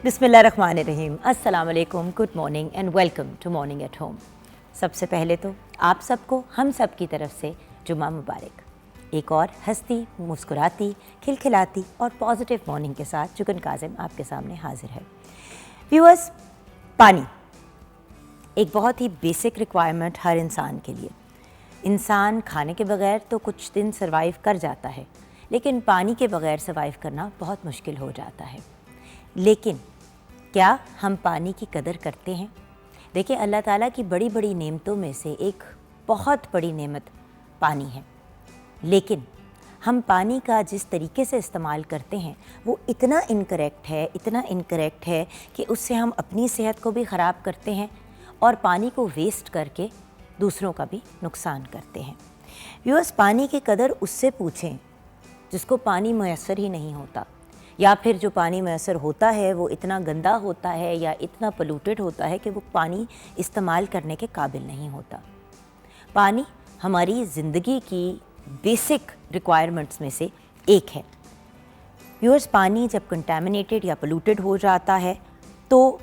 बिस्मिल्लाहिर्रहमानिर्रहीम, अस्सलाम वालेकुम, good morning and welcome to morning at home. सबसे पहले तो आप सबको हम सब की तरफ से जुमा मुबारक। एक और हंसती, मुस्कुराती, खिलखिलाती और पॉजिटिव मॉर्निंग के साथ जुगन काजिम आपके सामने हाजिर है। व्यूअर्स, पानी एक बहुत ही बेसिक रिक्वायरमेंट हर इंसान के लिए। इंसान खाने के बगैर तो कुछ दिन सर्वाइव कर जाता है, लेकिन पानी के बगैर सर्वाइव करना बहुत मुश्किल हो जाता है। लेकिन क्या हम पानी की कदर करते हैं? देखिए, अल्लाह ताला की बड़ी बड़ी नेमतों में से एक बहुत बड़ी नेमत पानी है, लेकिन हम पानी का जिस तरीके से इस्तेमाल करते हैं वो इतना इनकरेक्ट है कि उससे हम अपनी सेहत को भी ख़राब करते हैं और पानी को वेस्ट करके दूसरों का भी नुकसान करते हैं। व्यूअर्स, पानी की कदर उससे पूछें जिसको पानी मैसर ही नहीं होता, या फिर जो पानी मैसर होता है वो इतना गंदा होता है या इतना पोल्यूटेड होता है कि वो पानी इस्तेमाल करने के काबिल नहीं होता। पानी हमारी ज़िंदगी की बेसिक रिक्वायरमेंट्स में से एक है। व्यूअर्स, पानी जब कंटामिनेटेड या पोल्यूटेड हो जाता है तो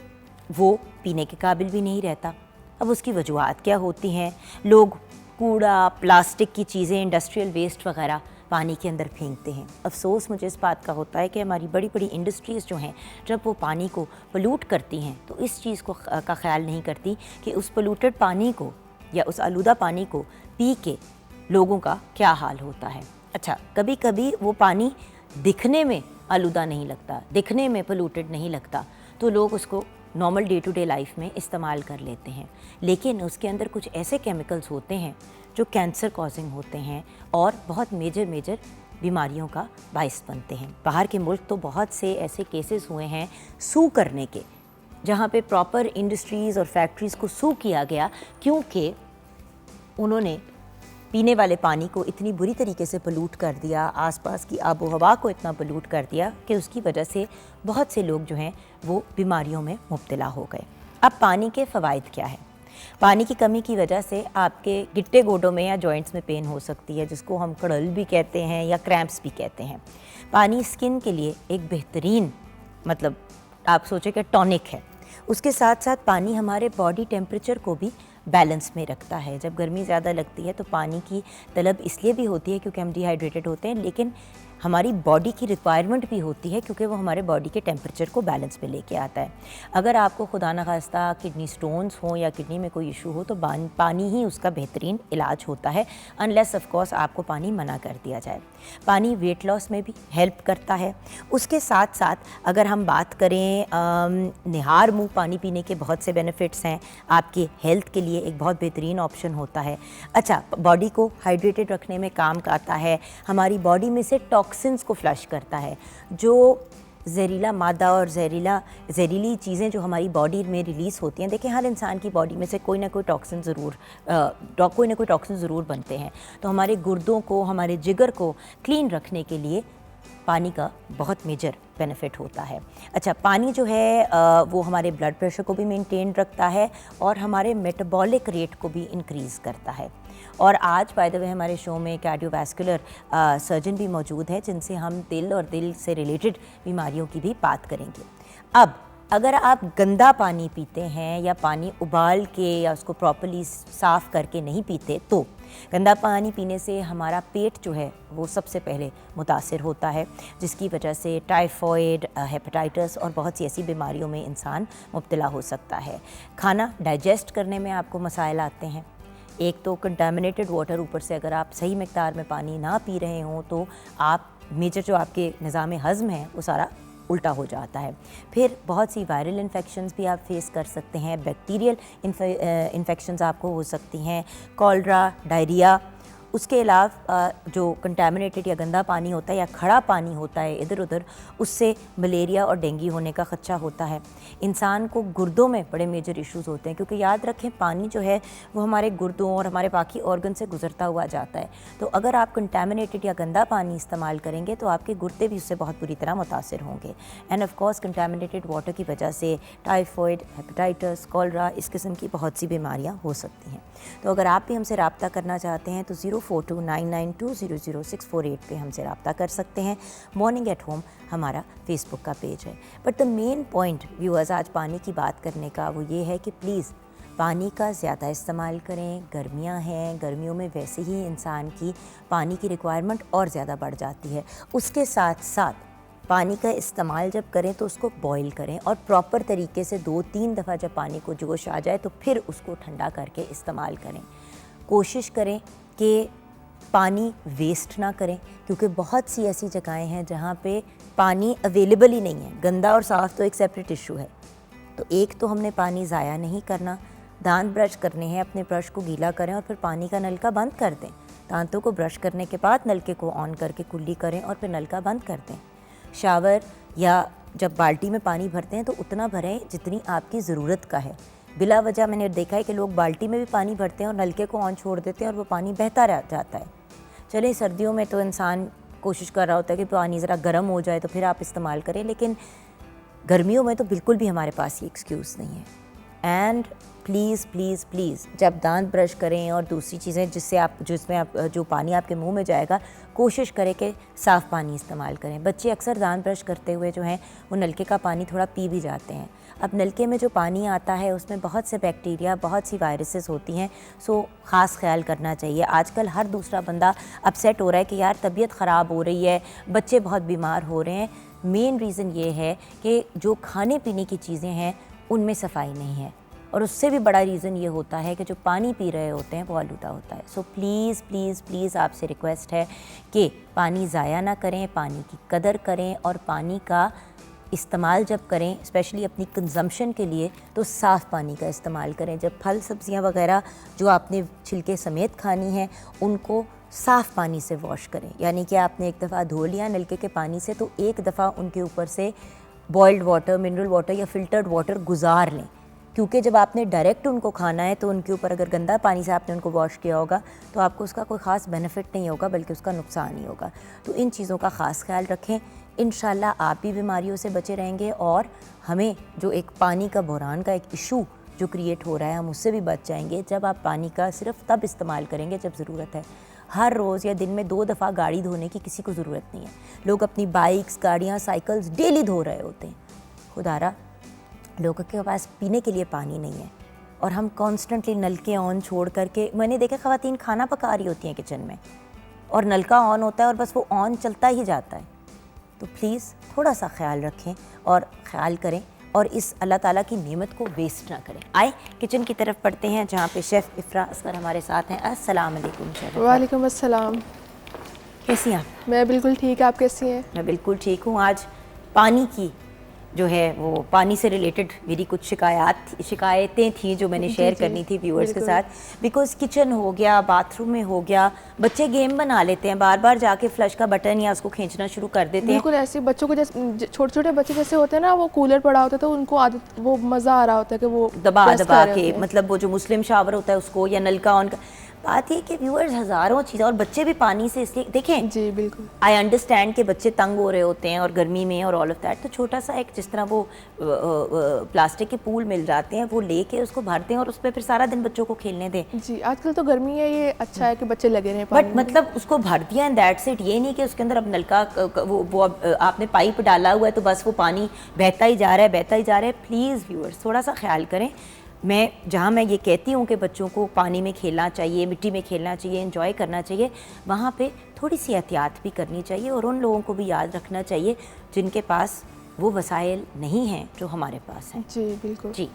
वो पीने के काबिल भी नहीं रहता। अब उसकी वजूहात क्या होती हैं? लोग कूड़ा, प्लास्टिक की चीज़ें, इंडस्ट्रियल वेस्ट वगैरह पानी के अंदर फेंकते हैं। अफसोस मुझे इस बात का होता है कि हमारी बड़ी बड़ी इंडस्ट्रीज़ जो हैं, जब वो पानी को पोल्यूट करती हैं तो इस चीज़ को का ख्याल नहीं करती कि उस पोल्यूटेड पानी को या उस आलूदा पानी को पी के लोगों का क्या हाल होता है। अच्छा, कभी कभी वो पानी दिखने में आलूदा नहीं लगता, दिखने में पोल्यूटेड नहीं लगता, तो लोग उसको normal day to day life में इस्तेमाल कर लेते हैं, लेकिन उसके अंदर कुछ ऐसे केमिकल्स होते हैं जो कैंसर कॉजिंग होते हैं और बहुत मेजर बीमारियों का बाइस बनते हैं। बाहर के मुल्क तो बहुत से ऐसे केसेस हुए हैं सू करने के, जहाँ पे प्रॉपर इंडस्ट्रीज़ और फैक्ट्रीज़ को सू किया गया क्योंकि उन्होंने पीने वाले पानी को इतनी बुरी तरीके से पोल्यूट कर दिया, आसपास की आबो हवा को इतना पोल्यूट कर दिया कि उसकी वजह से बहुत से लोग जो हैं वो बीमारियों में मुब्तला हो गए। अब पानी के फ़वाइद क्या है? पानी की कमी की वजह से आपके गिट्टे गोडों में या जॉइंट्स में पेन हो सकती है, जिसको हम कड़ल भी कहते हैं या क्रैम्प्स भी कहते हैं। पानी स्किन के लिए एक बेहतरीन, मतलब आप सोचें कि टॉनिक है। उसके साथ साथ पानी हमारे बॉडी टेम्परेचर को भी बैलेंस में रखता है। जब गर्मी ज़्यादा लगती है तो पानी की तलब इसलिए भी होती है क्योंकि हम डिहाइड्रेटेड होते हैं, लेकिन हमारी बॉडी की रिक्वायरमेंट भी होती है क्योंकि वो हमारे बॉडी के टेम्परेचर को बैलेंस में लेके आता है। अगर आपको खुदा न खास्ता किडनी स्टोन्स हो या किडनी में कोई इशू हो तो पानी ही उसका बेहतरीन इलाज होता है, अनलेस ऑफ कोर्स आपको पानी मना कर दिया जाए। पानी वेट लॉस में भी हेल्प करता है। उसके साथ साथ अगर हम बात करें निहार मुँह पानी पीने के बहुत से बेनिफिट्स हैं। आपके हेल्थ के लिए एक बहुत बेहतरीन ऑप्शन होता है। अच्छा, बॉडी को हाइड्रेटेड रखने में काम आता है। हमारी बॉडी में से टॉक्सिन्स को फ्लश करता है। जो जहरीला मादा और जहरीली चीज़ें जो हमारी बॉडी में रिलीज़ होती हैं, देखिए हर इंसान की बॉडी में से कोई ना कोई टॉक्सिन ज़रूर बनते हैं। तो हमारे गुर्दों को, हमारे जिगर को क्लीन रखने के लिए पानी का बहुत मेजर बेनिफिट होता है। अच्छा, पानी जो है वो हमारे ब्लड प्रेशर को भी मेंटेन रखता है और हमारे मेटाबॉलिक रेट को भी इंक्रीज़ करता है। और आज बाय द वे हमारे शो में कार्डियोवैस्कुलर सर्जन भी मौजूद है, जिनसे हम दिल और दिल से रिलेटेड बीमारियों की भी बात करेंगे। अब अगर आप गंदा पानी पीते हैं या पानी उबाल के या उसको प्रॉपर्ली साफ़ करके नहीं पीते, तो गंदा पानी पीने से हमारा पेट जो है वो सबसे पहले मुतासिर होता है, जिसकी वजह से टाइफॉइड, हेपेटाइटिस और बहुत सी ऐसी बीमारियों में इंसान मुब्तला हो सकता है। खाना डाइजेस्ट करने में आपको मसाइल आते हैं। एक तो कंटामिनेटेड वाटर, ऊपर से अगर आप सही मिक़दार में पानी ना पी रहे हों तो आप मेजर जो आपके निज़ाम हज़म है वो सारा उल्टा हो जाता है। फिर बहुत सी वायरल इन्फेक्शंस भी आप फेस कर सकते हैं, बैक्टीरियल इन्फेक्शंस आपको हो सकती हैं, कॉलरा, डायरिया। उसके अलावा जो कंटामिनेटेड या गंदा पानी होता है या खड़ा पानी होता है इधर उधर, उससे मलेरिया और डेंगू होने का ख़दशा होता है। इंसान को गुर्दों में बड़े मेजर इश्यूज़ होते हैं, क्योंकि याद रखें पानी जो है वो हमारे गुर्दों और हमारे बाकी ऑर्गन से गुजरता हुआ जाता है। तो अगर आप कंटामिनेटेड या गंदा पानी इस्तेमाल करेंगे तो आपके गुर्दे भी उससे बहुत बुरी तरह मुतासिर होंगे। End of course contaminated water की वजह से टाइफॉइड, हेपेटाइटिस, कॉलरा, इस किस्म की बहुत सी बीमारियाँ हो सकती हैं। तो अगर आप भी हमसे रब्ता करना चाहते हैं तो 04299200648 पे हमसे रब्ता कर सकते हैं। मॉर्निंग एट होम हमारा फेसबुक का पेज है। But the main point viewers आज पानी की बात करने का वो ये है कि प्लीज़ पानी का ज़्यादा इस्तेमाल करें। गर्मियां हैं, गर्मियों में वैसे ही इंसान की पानी की रिक्वायरमेंट और ज़्यादा बढ़ जाती है। उसके साथ साथ पानी का इस्तेमाल जब करें तो उसको बॉईल करें और प्रॉपर तरीके से 2-3 दफ़ा जब पानी को जोश आ जाए तो फिर उसको ठंडा करके इस्तेमाल करें। कोशिश करें कि पानी वेस्ट ना करें, क्योंकि बहुत सी ऐसी जगहें हैं जहाँ पे पानी अवेलेबल ही नहीं है। गंदा और साफ़ तो एक सेपरेट इशू है। तो एक तो हमने पानी ज़ाया नहीं करना। दांत ब्रश करने हैं, अपने ब्रश को गीला करें और फिर पानी का नलका बंद कर दें। दांतों को ब्रश करने के बाद नलके को ऑन करके कुल्ली करें और फिर नलका बंद कर दें। शावर या जब बाल्टी में पानी भरते हैं तो उतना भरें जितनी आपकी ज़रूरत का है। बिला वजह मैंने देखा है कि लोग बाल्टी में भी पानी भरते हैं और नलके को ऑन छोड़ देते हैं और वो पानी बहता रह जाता है। चले सर्दियों में तो इंसान कोशिश कर रहा होता है कि पानी ज़रा गर्म हो जाए तो फिर आप इस्तेमाल करें, लेकिन गर्मियों में तो बिल्कुल भी हमारे पास ये एक्सक्यूज़ नहीं है। एंड प्लीज़ प्लीज़ प्लीज़ जब दांत ब्रश करें और दूसरी चीज़ें जो पानी आपके मुंह में जाएगा, कोशिश करें कि साफ़ पानी इस्तेमाल करें। बच्चे अक्सर दांत ब्रश करते हुए जो हैं वो नलके का पानी थोड़ा पी भी जाते हैं। अब नलके में जो पानी आता है उसमें बहुत से बैक्टीरिया, बहुत सी वायरसेस होती हैं, सो ख़ास ख्याल करना चाहिए। आजकल हर दूसरा बंदा अपसेट हो रहा है कि यार तबीयत ख़राब हो रही है, बच्चे बहुत बीमार हो रहे हैं। मेन रीज़न ये है कि जो खाने पीने की चीज़ें हैं उनमें सफाई नहीं है, और उससे भी बड़ा रीज़न ये होता है कि जो पानी पी रहे होते हैं वो आलूदा होता है। सो प्लीज़ प्लीज़ प्लीज़ आपसे रिक्वेस्ट है कि पानी ज़ाया ना करें, पानी की कदर करें और पानी का इस्तेमाल जब करें, स्पेशली अपनी कंजम्पशन के लिए, तो साफ़ पानी का इस्तेमाल करें। जब फल सब्ज़ियाँ वगैरह जो आपने छिलके समेत खानी हैं उनको साफ़ पानी से वॉश करें। यानी कि आपने एक दफ़ा धो लिया नलके के पानी से तो एक दफ़ा उनके ऊपर से बॉइल्ड वाटर, मिनरल वाटर या फ़िल्टर्ड वाटर गुजार लें, क्योंकि जब आपने डायरेक्ट उनको खाना है तो उनके ऊपर अगर गंदा पानी से आपने उनको वॉश किया होगा तो आपको उसका कोई ख़ास बेनिफिट नहीं होगा, बल्कि उसका नुकसान ही होगा। तो इन चीज़ों का ख़ास ख्याल रखें। इंशाल्लाह आप भी बीमारियों से बचे रहेंगे और हमें जो एक पानी का बहरान का एक इशू जो क्रिएट हो रहा है हम उससे भी बच जाएंगे। जब आप पानी का सिर्फ तब इस्तेमाल करेंगे जब ज़रूरत है। हर रोज़ या दिन में 2 दफ़ा गाड़ी धोने की किसी को ज़रूरत नहीं है। लोग अपनी बाइक्स, गाड़ियाँ, साइकिल्स डेली धो रहे होते हैं। खुदारा लोगों के पास पीने के लिए पानी नहीं है और हम कॉन्स्टेंटली नलके ऑन छोड़ करके, मैंने देखा ख़वातीन खाना पका रही होती हैं किचन में और नलका ऑन होता है और बस वो ऑन चलता ही जाता है। तो प्लीज़ थोड़ा सा ख्याल रखें और ख्याल करें और इस अल्लाह ताला की नेमत को वेस्ट ना करें। आए किचन की तरफ पढ़ते हैं जहाँ पे शेफ़ इफ़रा असगर हमारे साथ हैं। अस्सलाम वालेकुम शेफ़। वालेकुम अस्सलाम। कैसी हैं आप? मैं बिल्कुल ठीक, आप कैसी हैं? मैं बिल्कुल ठीक हूँ। आज पानी की जो है वो पानी से रिलेटेड मेरी कुछ शिकायतें थी जो मैंने शेयर करनी थी व्यूअर्स के साथ। बिकॉज़ किचन हो गया, बाथरूम में हो गया, बच्चे गेम बना लेते हैं, बार बार जाके फ्लश का बटन या उसको खींचना शुरू कर देते हैं। बिल्कुल ऐसे बच्चों को, जैसे छोटे छोटे बच्चे जैसे होते हैं ना, वो कूलर पड़ा होता है तो उनको आदत, वो मज़ा आ रहा होता है कि वो दबा दबा के, मतलब वो जो मुस्लिम शावर होता है उसको या नलका ऑन का। बात ये कि व्यूअर्स हज़ारों चीज़ें, और बच्चे भी पानी से इसलिए देखें, जी बिल्कुल आई अंडरस्टैंड कि बच्चे तंग हो रहे होते हैं और गर्मी में और ऑल ऑफ दैट, तो छोटा सा एक जिस तरह वो प्लास्टिक के पूल मिल जाते हैं वो लेके उसको भरते हैं और उस पर फिर सारा दिन बच्चों को खेलने दें। जी आजकल तो गर्मी है, ये अच्छा है कि बच्चे लगे रहे बट मतलब उसको भर दिया एंड दैट्स इट। ये नहीं कि उसके अंदर अब नलका वो आपने पाइप डाला हुआ है तो बस वो पानी बहता ही जा रहा है, बहता ही जा रहा है। प्लीज़ व्यूअर्स थोड़ा सा ख्याल करें। मैं ये कहती हूँ कि बच्चों को पानी में खेलना चाहिए, मिट्टी में खेलना चाहिए, एंजॉय करना चाहिए, वहाँ पे थोड़ी सी एहतियात भी करनी चाहिए और उन लोगों को भी याद रखना चाहिए जिनके पास वो वसाइल नहीं हैं जो हमारे पास हैं। जी बिल्कुल जी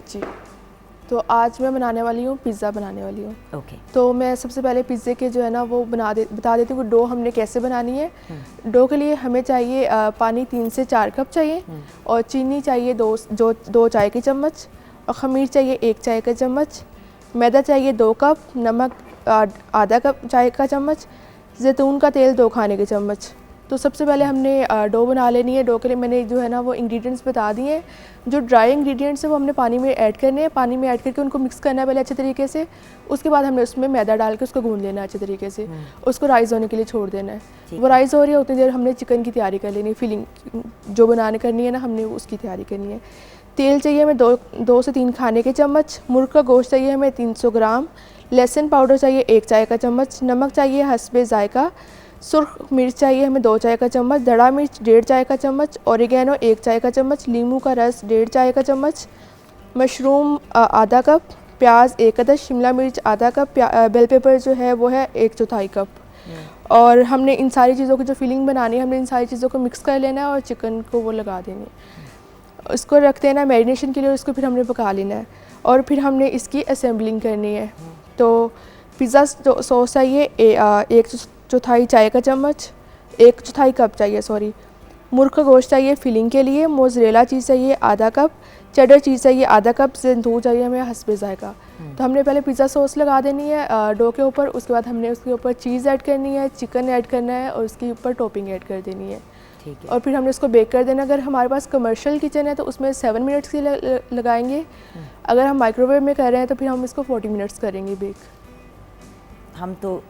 जी। तो आज मैं बनाने वाली हूँ, पिज़्ज़ा बनाने वाली हूँ। ओके। तो मैं सबसे पहले पिज़्ज़े के जो है ना वो बता देती हूँ डो हमने कैसे बनानी है। डो के लिए हमें चाहिए पानी 3 से 4 कप चाहिए और चीनी चाहिए 2 चाय के चम्मच और ख़मीर चाहिए 1 चाय का चम्मच, मैदा चाहिए 2 कप, नमक आधा कप चाय का चम्मच, जैतून का तेल 2 खाने के चम्मच। तो सबसे पहले हमने डो बना लेनी है। डो के लिए मैंने जो है ना वो इंग्रेडिएंट्स बता दिए हैं। जो ड्राई इंग्रेडिएंट्स है वो हमने पानी में ऐड करने हैं, पानी में ऐड करके उनको मिक्स करना है पहले अच्छे तरीके से। उसके बाद हमने उसमें मैदा डाल के उसको गूंद लेना है अच्छे तरीके से, उसको राइस होने के लिए छोड़ देना है। वो राइस हो रही है उतनी देर हमने चिकन की तैयारी कर लेनी है, फिलिंग जो बनाने करनी है ना हमने उसकी तैयारी करनी है। तेल चाहिए हमें 2 से 3 खाने के चम्मच, मुर्ग का गोश्त चाहिए हमें 300 ग्राम, लहसुन पाउडर चाहिए 1 चाय का चम्मच, नमक चाहिए हस्बे जायका, सुर्ख मिर्च चाहिए हमें 2 चाय का चम्मच, दड़ा मिर्च 1.5 चाय का चम्मच, ओरिगेनो 1 चाय का चम्मच, नींबू का रस 1.5 चाय का चम्मच, मशरूम आधा कप, प्याज 1 अदद, शिमला मिर्च आधा कप, बेल पेपर जो है वो है 1/4 कप। और हमने इन सारी चीज़ों की जो फिलिंग बनानी है, हमने इन सारी चीज़ों को मिक्स कर लेना है और चिकन को वो लगा देनी है। उसको रख देना मैरिनेशन के लिए, उसको फिर हमने पका लेना है और फिर हमने इसकी असेंबलिंग करनी है। तो पिज़्ज़ा सॉस चाहिए 1/4 चाय का चम्मच, 1/4 कप चाहिए सॉरी। मुर्ग का गोश्त चाहिए फिलिंग के लिए, मोज़रेला चीज़ चाहिए आधा कप, चेडर चीज़ चाहिए आधा कप, ज़ैतून चाहिए हमें हस्बे जायका। तो हमने पहले पिज़्ज़ा सॉस लगा देनी है डो के ऊपर, उसके बाद हमने उसके ऊपर चीज़ ऐड करनी है, चिकन ऐड करना है और उसके ऊपर टॉपिंग ऐड कर देनी है। ठीक है। और फिर हमने उसको बेक कर देना। अगर हमारे पास कमर्शियल किचन है तो उसमें 7 मिनट्स की लगाएंगे। अगर हम माइक्रोवेव में कर रहे हैं तो फिर हम इसको 40 मिनट्स करेंगे बेक। हम तो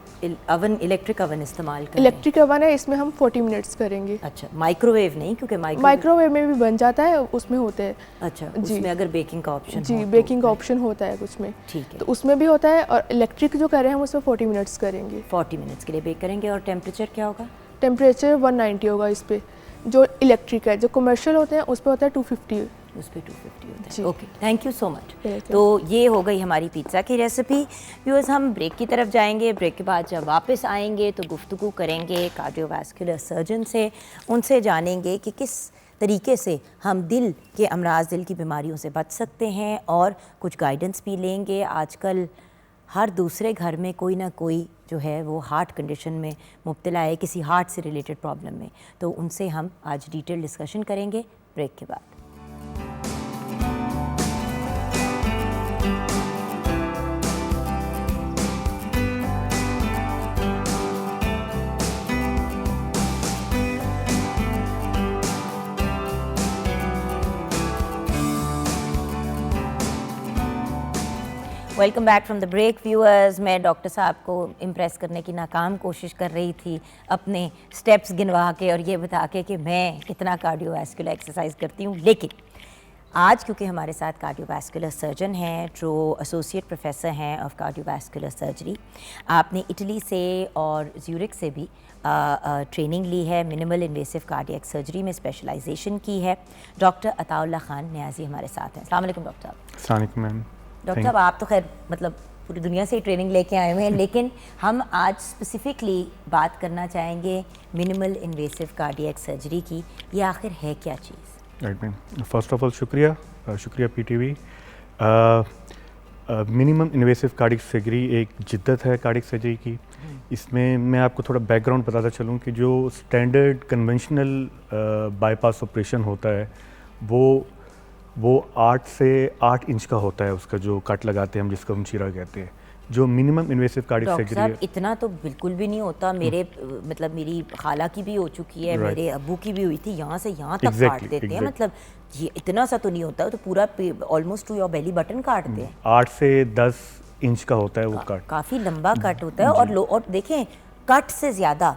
अवन, इलेक्ट्रिक अवन इस्तेमाल करें। इलेक्ट्रिक अवन है, इसमें हम 40 मिनट्स करेंगे। अच्छा, माइक्रोवेव नहीं, क्योंकि माइक्रोवेव में भी बन जाता है, उसमें होते हैं। अच्छा, उसमें अगर बेकिंग का ऑप्शन जी, बेकिंग का ऑप्शन होता है कुछ में। ठीक है, तो उसमें भी होता है। और इलेक्ट्रिक जो कर रहे हैं हम उसमें 40 मिनट्स करेंगे। 40 मिनट्स के लिए बेक करेंगे। और टेम्परेचर क्या होगा? टेम्परेचर 190 होगा इस पर। जो इलेक्ट्रिक है, जो कमर्शियल होते हैं उस पर होता है 250। उस पर 250 होता है। Okay, thank you so much. Welcome. तो ये हो गई हमारी पिज़्ज़ा की रेसिपी। व्यूअर्स, हम ब्रेक की तरफ जाएंगे। ब्रेक के बाद जब वापस आएंगे तो गुफ्तगू करेंगे कार्डियोवास्कुलर सर्जन से। उनसे जानेंगे कि किस तरीके से हम दिल के अमराज, दिल की बीमारियों से बच सकते हैं और कुछ गाइडेंस भी लेंगे। आजकल हर दूसरे घर में कोई ना कोई जो है वो हार्ट कंडीशन में मुब्तला है, किसी हार्ट से रिलेटेड प्रॉब्लम में। तो उनसे हम आज डिटेल डिस्कशन करेंगे ब्रेक के बाद। Welcome back from the break viewers. मैं डॉक्टर साहब को इम्प्रेस करने की नाकाम कोशिश कर रही थी अपने स्टेप्स गिनवा के और ये बता के कि मैं कितना कार्डियोवास्कुलर एक्सरसाइज करती हूँ। लेकिन आज क्योंकि हमारे साथ कार्डियोवास्कुलर सर्जन हैं जो एसोसिएट प्रोफेसर हैं ऑफ कार्डियोवास्कुलर सर्जरी, आपने इटली से और ज़्यूरिख से भी ट्रेनिंग ली है, मिनिमल इन्वेसिव कार्डियक सर्जरी में स्पेशलाइजेशन की है। डॉक्टर अताउल्लाह खान न्याजी हमारे साथ हैं। अस्सलाम वालेकुम डॉक्टर साहब। अस्सलाम वालेकुम मैम। डॉक्टर साहब, आप तो खैर मतलब पूरी दुनिया से ही ट्रेनिंग लेके आए हुए हैं, लेकिन हम आज स्पेसिफिकली बात करना चाहेंगे मिनिमल इन्वेसिव कार्डियक सर्जरी की। ये आखिर है क्या चीज़? Right ma'am, first of all शुक्रिया PTV. Minimum invasive cardiac surgery एक जिद्दत है कार्डियक सर्जरी की। इसमें मैं आपको थोड़ा बैकग्राउंड बताता चलूँ कि जो स्टैंडर्ड कन्वेंशनल बाईपास ऑपरेशन होता है वो 8 से 8 इंच का होता है, उसका जो कट लगाते हैं हम, जिसको हम चीरा कहते हैं। जो मिनिमम इन्वेसिव कार्डियक सर्जरी है, इतना तो बिल्कुल भी नहीं होता। मेरे मतलब मेरी खाला की भी हो चुकी है, मेरे अब्बू की भी हुई थी, यहाँ से यहाँ तक काट देते हैं। मतलब ये इतना सा तो नहीं होता, तो पूरा almost two your belly button काटते हैं। 8 से 10 इंच का होता है वो कट। काफ़ी लंबा कट होता है। और देखें, कट से ज़्यादा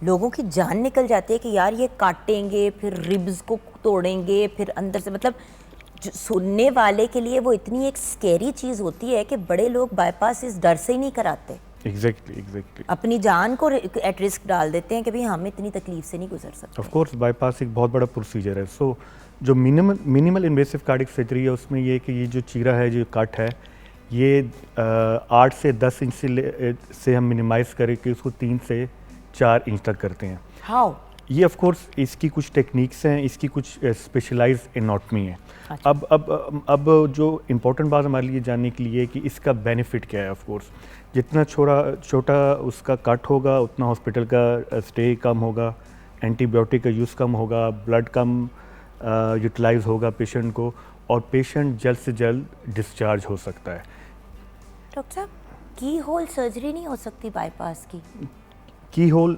लोगों की जान निकल जाती है कि यार ये काटेंगे, फिर रिब्स को तोड़ेंगे, फिर अंदर से, मतलब सुनने वाले के लिए वो इतनी एक स्कैरी चीज़ होती है कि बड़े लोग बाईपास इस डर से ही नहीं कराते। एग्जैक्टली अपनी जान को एट रिस्क डाल देते हैं कि भाई हम इतनी तकलीफ से नहीं गुजर सकते। ऑफ कोर्स बाईपास एक बहुत बड़ा प्रोसीजर है। सो जो मिनिमल इन्वेसिव कार्डियक सर्जरी है उसमें ये कि ये जो चीरा है, जो कट है, ये 8 से 10 इंच से हम मिनिमाइज़ करके उसको 3 से 4 इंच तक करते हैं। हाउ? ये ऑफ कोर्स इसकी कुछ टेक्निक्स हैं, इसकी कुछ स्पेशलाइज्ड एनाटॉमी है। अच्छा। अब जो इम्पोर्टेंट बात हमारे लिए जानने के लिए कि इसका बेनिफिट क्या है। ऑफ कोर्स जितना छोटा उसका कट होगा उतना हॉस्पिटल का स्टे कम होगा, एंटीबायोटिक का यूज़ कम होगा, ब्लड कम यूटिलाइज होगा पेशेंट को, और पेशेंट जल्द से जल्द डिस्चार्ज हो सकता है। डॉक्टर साहब, की होल सर्जरी नहीं हो सकती बाईपास की? की होल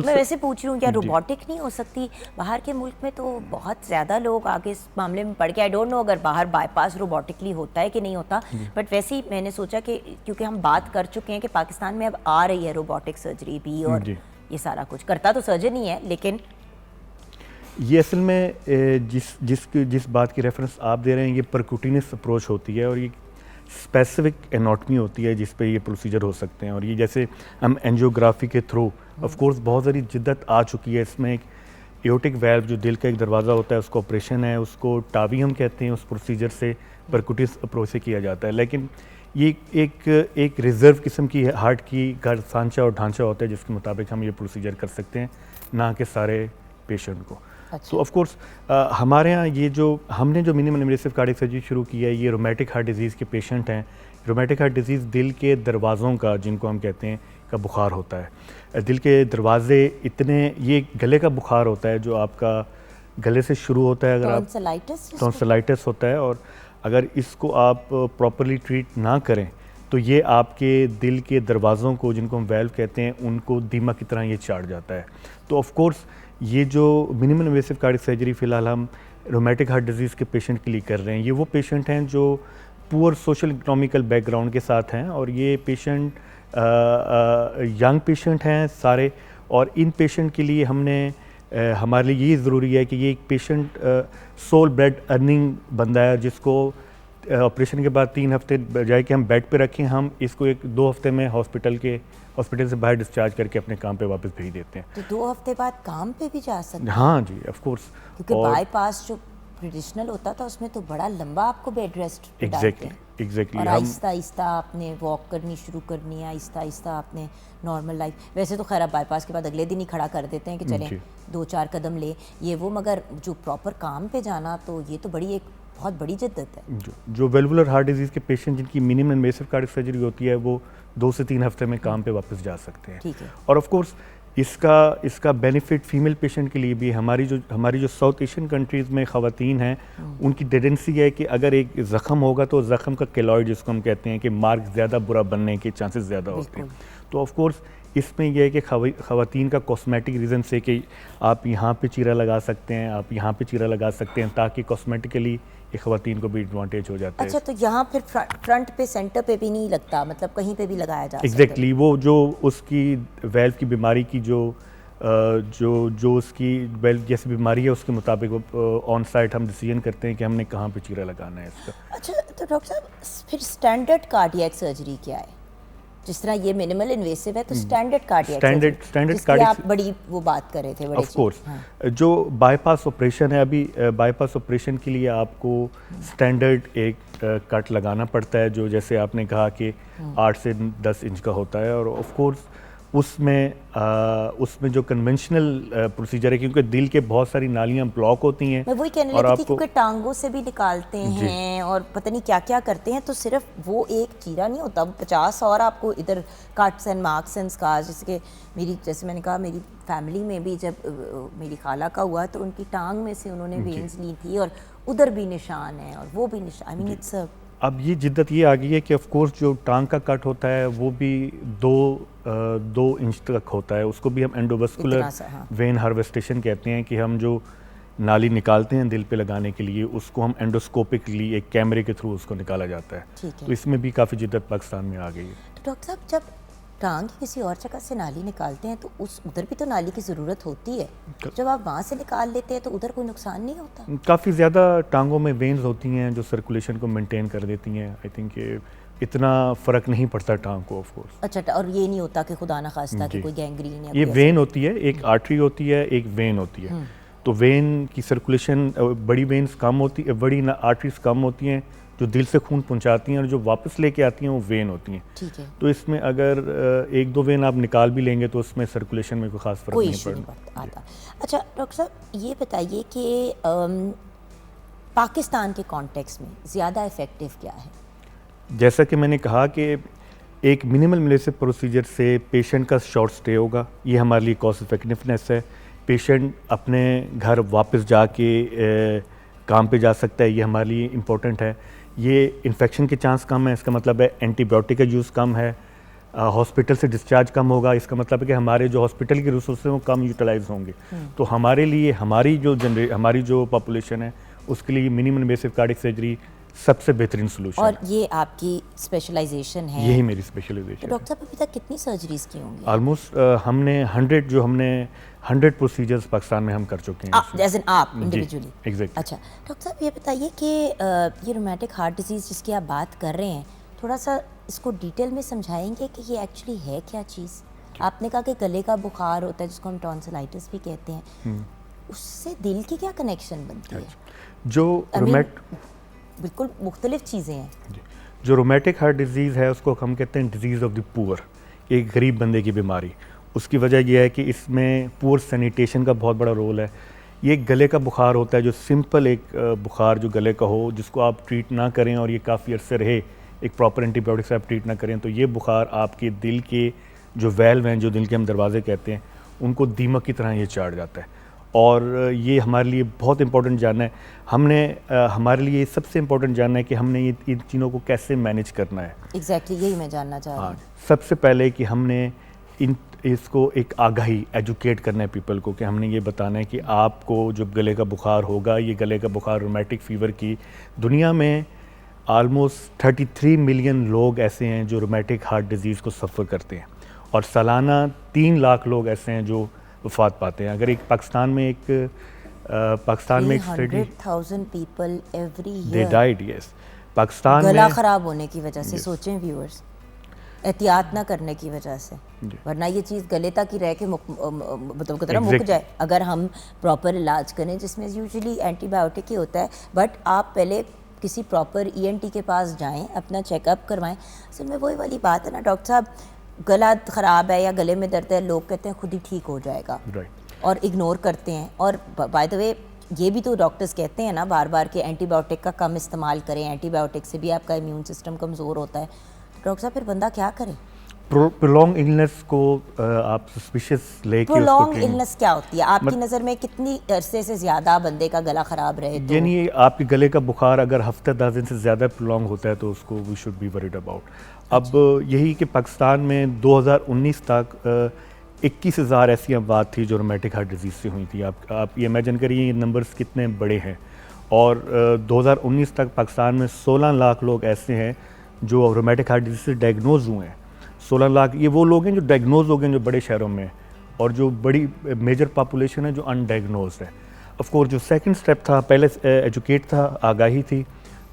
मैं वैसे पूछ रही हूँ, क्या रोबोटिक नहीं हो सकती? बाहर के मुल्क में तो बहुत ज़्यादा लोग आगे इस मामले में पड़ के, आई डोंट नो अगर बाहर बाईपास रोबोटिकली होता है कि नहीं होता, बट वैसे ही मैंने सोचा कि क्योंकि हम बात कर चुके हैं कि पाकिस्तान में अब आ रही है रोबोटिक सर्जरी भी, और ये सारा कुछ करता तो सर्जन ही है, लेकिन ये असल में जिस बात की रेफरेंस आप दे रहे हैं, ये परक्यूटिनस अप्रोच होती है, और ये स्पेसिफिक एनाटॉमी होती है जिस पे ये प्रोसीजर हो सकते हैं। और ये जैसे हम एंजियोग्राफी के थ्रू, ऑफ कोर्स बहुत सारी जिद्दत आ चुकी है इसमें। एक एओर्टिक वाल्व जो दिल का एक दरवाज़ा होता है उसका ऑपरेशन है, उसको टावी हम कहते हैं, उस प्रोसीजर से परकुटिस अप्रोच से किया जाता है। लेकिन ये एक रिजर्व किस्म की हार्ट की सांचा और ढांचा होता है जिसके मुताबिक हम ये प्रोसीजर कर सकते हैं, ना कि सारे पेशेंट को। तो ऑफ कोर्स हमारे यहाँ ये जो हमने जो मिनिमल इन्वेसिव कार्डियक सर्जरी शुरू की है, ये रोमेटिक हार्ट डिजीज़ के पेशेंट हैं। रोमेटिक हार्ट डिजीज़ दिल के दरवाज़ों का, जिनको हम कहते हैं, का बुखार होता है। दिल के दरवाजे इतने, ये गले का बुखार होता है जो आपका गले से शुरू होता है, अगर आप टॉन्सिलाइटिस होता है, और अगर इसको आप प्रॉपरली ट्रीट ना करें तो ये आपके दिल के दरवाज़ों को, जिनको हम वेल्व कहते हैं, उनको दीमक की तरह ये चाट जाता है। तो ऑफ कोर्स ये जो मिनिमल इन्वेसिव कार्डियक सर्जरी फ़िलहाल हम रोमेटिक हार्ट डिजीज़ के पेशेंट के लिए कर रहे हैं, ये वो पेशेंट हैं जो पुअर सोशल इकोनॉमिकल बैकग्राउंड के साथ हैं, और ये पेशेंट यंग पेशेंट हैं सारे। और इन पेशेंट के लिए हमने हमारे लिए ये ज़रूरी है कि ये एक पेशेंट सोल ब्रेड अर्निंग बंदा है, जिसको ऑपरेशन के बाद 3 हफ्ते बजाय कि हम बेड पे रखें, हम इसको 1-2 हफ्ते में हॉस्पिटल से बाहर डिस्चार्ज करके अपने काम पे वापस भेज देते हैं। तो 2 हफ्ते बाद काम पे भी जा सकते हैं? हाँ जी, ऑफ कोर्स। क्योंकि बाईपास जो ट्रेडिशनल होता था उसमें तो बड़ा लंबा आपको बेड रेस्ट एग्जैक्टली और आहिस्ता आहिस्ता आपने वॉक करनी शुरू करनी है, आहिस्ता आहिस्ता आपने नॉर्मल लाइफ। वैसे तो खैर आप बाईपास के बाद अगले दिन ही खड़ा कर देते हैं कि चलें 2-4 कदम ले, ये वो, मगर जो प्रॉपर काम पे जाना, तो ये तो बड़ी एक बहुत बड़ी जिद्दत है। जो वेल्वुलर हार्ट डिजीज़ के पेशेंट जिनकी मिनिमम इन्वेसिव कार्डियक सर्जरी होती है, वो 2 से 3 हफ्ते में काम पे वापस जा सकते हैं। ठीक है। और ऑफ कोर्स इसका बेनिफिट फीमेल पेशेंट के लिए भी। हमारी जो साउथ एशियन कंट्रीज़ में ख़वातीन हैं, उनकी टेंडेंसी है कि अगर एक ज़ख़म होगा तो ज़ख़म का केलॉइड, जिसको हम कहते हैं, कि मार्क ज़्यादा बुरा बनने के चांसेस ज़्यादा होते हैं। तो ऑफ कोर्स इसमें यह है कि ख़वातीन का कॉस्मेटिक रीज़न से कि आप यहाँ पे चीरा लगा सकते हैं, आप यहाँ पे चीरा लगा सकते हैं, ताकि कॉस्मेटिकली ये ख़वातीन को भी एडवांटेज हो जाता है। अच्छा, तो यहाँ फिर फ्रंट पे, सेंटर पे भी नहीं लगता, मतलब कहीं पे भी लगाया जा सकता है? एग्जैक्टली, वो जो उसकी वेल्व की बीमारी की जो उसकी वेल्व जैसी बीमारी है, उसके मुताबिक ऑन साइट हम डिसीजन करते हैं कि हमने कहाँ पे चीरा लगाना है इसका। अच्छा, तो डॉक्टर साहब फिर स्टैंडर्ड कार्डियक सर्जरी क्या है? जिस तरह ये मिनिमल इन्वेसिव है, तो स्टैंडर्ड कार्डियक आप बड़ी वो बात कर रहे थे, बड़ी ऑफ कोर्स। जो बाईपास ऑपरेशन है, अभी बाईपास ऑपरेशन के लिए आपको स्टैंडर्ड एक कट लगाना पड़ता है, जो जैसे आपने कहा कि 8 से 10 इंच का होता है। और ऑफ कोर्स उसमें जो कन्वेंशनल प्रोसीजर है, क्योंकि दिल के बहुत सारी नालियां ब्लॉक होती हैं, मैं वही कहने लगी थी, क्योंकि टांगों से भी निकालते हैं और पता नहीं क्या क्या करते हैं, तो सिर्फ वो एक चीरा नहीं होता, 50 और आपको इधर cuts and marks and scars. जैसे मैंने कहा, मेरी फैमिली में भी जब मेरी खाला का हुआ तो उनकी टांग में से उन्होंने वेन्स ली थी, और उधर भी निशान है और वो भी निशान। आई मीन इट्स अब ये जिद्दत ये आ गई है कि ऑफ कोर्स जो टांग का कट होता है वो भी 2 इंच तक होता है, उसको भी हम एंडोवास्कुलर वेन हार्वेस्टेशन कहते हैं, कि हम जो नाली निकालते हैं दिल पे लगाने के लिए, उसको हम एंडोस्कोपिकली एक कैमरे के थ्रू उसको निकाला जाता है। तो इसमें भी काफ़ी जिद्दत पाकिस्तान में आ गई है। तो डॉक्टर साहब, जब टांग की किसी और जगह से नाली निकालते हैं तो उधर भी तो नाली की ज़रूरत होती है, जब आप वहाँ से निकाल लेते हैं तो उधर कोई नुकसान नहीं होता? काफ़ी ज़्यादा टांगों में वेन्स होती हैं जो सर्कुलेशन को मेंटेन कर देती हैं। आई थिंक इतना फ़र्क नहीं पड़ता टांग को, ऑफ कोर्स। अच्छा, और ये नहीं होता कि खुदा ना खास्ता कि कोई गैंग्रीन या ये वेन होती है, एक आर्टरी होती है, एक वेन होती है। तो वेन की सर्कुलेशन, बड़ी वेन्स कम होती है, बड़ी आर्टरीज कम होती हैं जो दिल से खून पहुंचाती हैं, और जो वापस लेके आती हैं वो वेन होती हैं। ठीक है। तो इसमें अगर 1-2 वेन आप निकाल भी लेंगे तो उसमें सर्कुलेशन में कोई खास फर्क नहीं पड़ता। अच्छा डॉक्टर साहब, ये बताइए कि पाकिस्तान के कॉन्टेक्स्ट में ज़्यादा इफ़ेक्टिव क्या है? जैसा कि मैंने कहा कि एक मिनिमल इन्वेसिव प्रोसीजर से पेशेंट का शॉर्ट स्टे होगा, ये हमारे लिए कॉस्ट इफेक्टिवनेस है। पेशेंट अपने घर वापस जाके काम पे जा सकता है, ये हमारे लिए इम्पोर्टेंट है। ये इन्फेक्शन के चांस कम है, इसका मतलब है एंटीबायोटिक का यूज़ कम है, हॉस्पिटल से डिस्चार्ज कम होगा, इसका मतलब है कि हमारे जो हॉस्पिटल के रिसोर्स हैं वो कम यूटिलाइज होंगे। तो हमारे लिए हमारी जो पॉपुलेशन है उसके लिए मिनिमम इन्वेसिव कार्डियक सर्जरी सबसे बेहतरीन सोल्यूशन और है। ये आपकी स्पेशलाइजेशन है? यही मेरी तो स्पेशलाइजेशन है। डॉक्टर साहब अभी तक कितनी सर्जरीज की होंगी? ऑलमोस्ट हमने 100 प्रोसीजर्स पाकिस्तान में हम कर चुके हैं। जैसे आप जी, इंडिविजुअली? एग्जैक्टली। अच्छा डॉक्टर साहब ये बताइए कि ये रोमेटिक हार्ट डिजीज़ जिसकी आप बात कर रहे हैं, थोड़ा सा इसको डिटेल में समझाएंगे कि ये एक्चुअली है क्या चीज़? आपने कहा कि गले का बुखार होता है जिसको हम टॉन्सिलाइटिस भी कहते हैं, उससे दिल की क्या कनेक्शन बनती है? जो I mean, रोमेट बिल्कुल मुख्तलिफ चीज़ें हैं। जो रोमेटिक हार्ट डिजीज़ है उसको हम कहते हैं डिजीज़ ऑफ द पुअर, एक गरीब बंदे की बीमारी। उसकी वजह यह है कि इसमें पुअर सैनिटेशन का बहुत बड़ा रोल है। ये एक गले का बुखार होता है जो सिंपल एक बुखार जो गले का हो, जिसको आप ट्रीट ना करें और ये काफ़ी अरसे रहे, एक प्रॉपर एंटीबायोटिक से आप ट्रीट ना करें, तो ये बुखार आपके दिल के जो वैल्व हैं, जो दिल के हम दरवाजे कहते हैं, उनको दीमक की तरह ये चाट जाता है। और ये हमारे लिए बहुत इंपॉर्टेंट जानना है। हमारे लिए सबसे इम्पोर्टेंट जानना है कि हमने ये इन चीज़ों को कैसे मैनेज करना है। एग्जैक्टली यही मैं जानना चाह रही हूँ। सबसे पहले कि हमने इसको एक आगाही एजुकेट करना है पीपल को, कि हमने ये बताना है कि आपको जब गले का बुखार होगा, ये गले का बुखार रोमेटिक फ़ीवर की दुनिया में ऑलमोस्ट 33 मिलियन लोग ऐसे हैं जो रोमेटिक हार्ट डिजीज़ को सफ़र करते हैं, और सालाना 3 लाख लोग ऐसे हैं जो वफात पाते हैं। अगर एक पाकिस्तान में एक स्टडी 300,000 पीपल एवरी दे ईयर डाइड, यस, पाकिस्तान गला में ख़राब होने की वजह से। सोचें व्यूअर्स, एहतियात ना करने की वजह से, वरना ये चीज़ गले तक ही रह के मतलब की तरह मुक जाए अगर हम प्रॉपर इलाज करें, जिसमें यूजुअली एंटीबायोटिक ही होता है। बट आप पहले किसी प्रॉपर ENT के पास जाएं, अपना चेकअप करवाएं। असल में वही वाली बात है ना डॉक्टर साहब, गला ख़राब है या गले में दर्द है, लोग कहते हैं खुद ही ठीक हो जाएगा, और इग्नोर करते हैं। और बाय द वे ये भी तो डॉक्टर्स कहते हैं ना बार बार कि एंटीबायोटिक का कम इस्तेमाल करें, एंटीबायोटिक से भी आपका इम्यून सिस्टम कमज़ोर होता है। डॉक्टर साहब फिर बंदा क्या करे? प्रोलॉन्ग इलनेस को आप सस्पिशियस लेके प्रोलॉन्ग इलनेस क्या होती है आपकी नज़र में? कितनी अरसे से ज़्यादा बंदे का गला ख़राब रहे तो? यानी आपके गले का बुखार अगर हफ्ते 10 दिन से ज़्यादा प्रोलॉन्ग होता है तो उसको we should be worried about. अब यही कि पाकिस्तान में 2019 तक 21,000 ऐसी अमवात थी जो रोमेटिक हार्ट डिजीज़ से हुई थी। आप ये इमेजिन करिए ये नंबर्स कितने बड़े हैं। और 2019 तक पाकिस्तान में 16 लाख लोग ऐसे हैं जो रोमेटिक हार्ट डिजीज़ से डायग्नोज हुए हैं। 16 लाख ये वो लोग हैं जो डायग्नोज हो गए जो बड़े शहरों में, और जो बड़ी मेजर पॉपुलेशन है जो अनडायग्नोज है। ऑफ कोर्स जो सेकंड स्टेप था, पहले एजुकेट था, आगाही थी।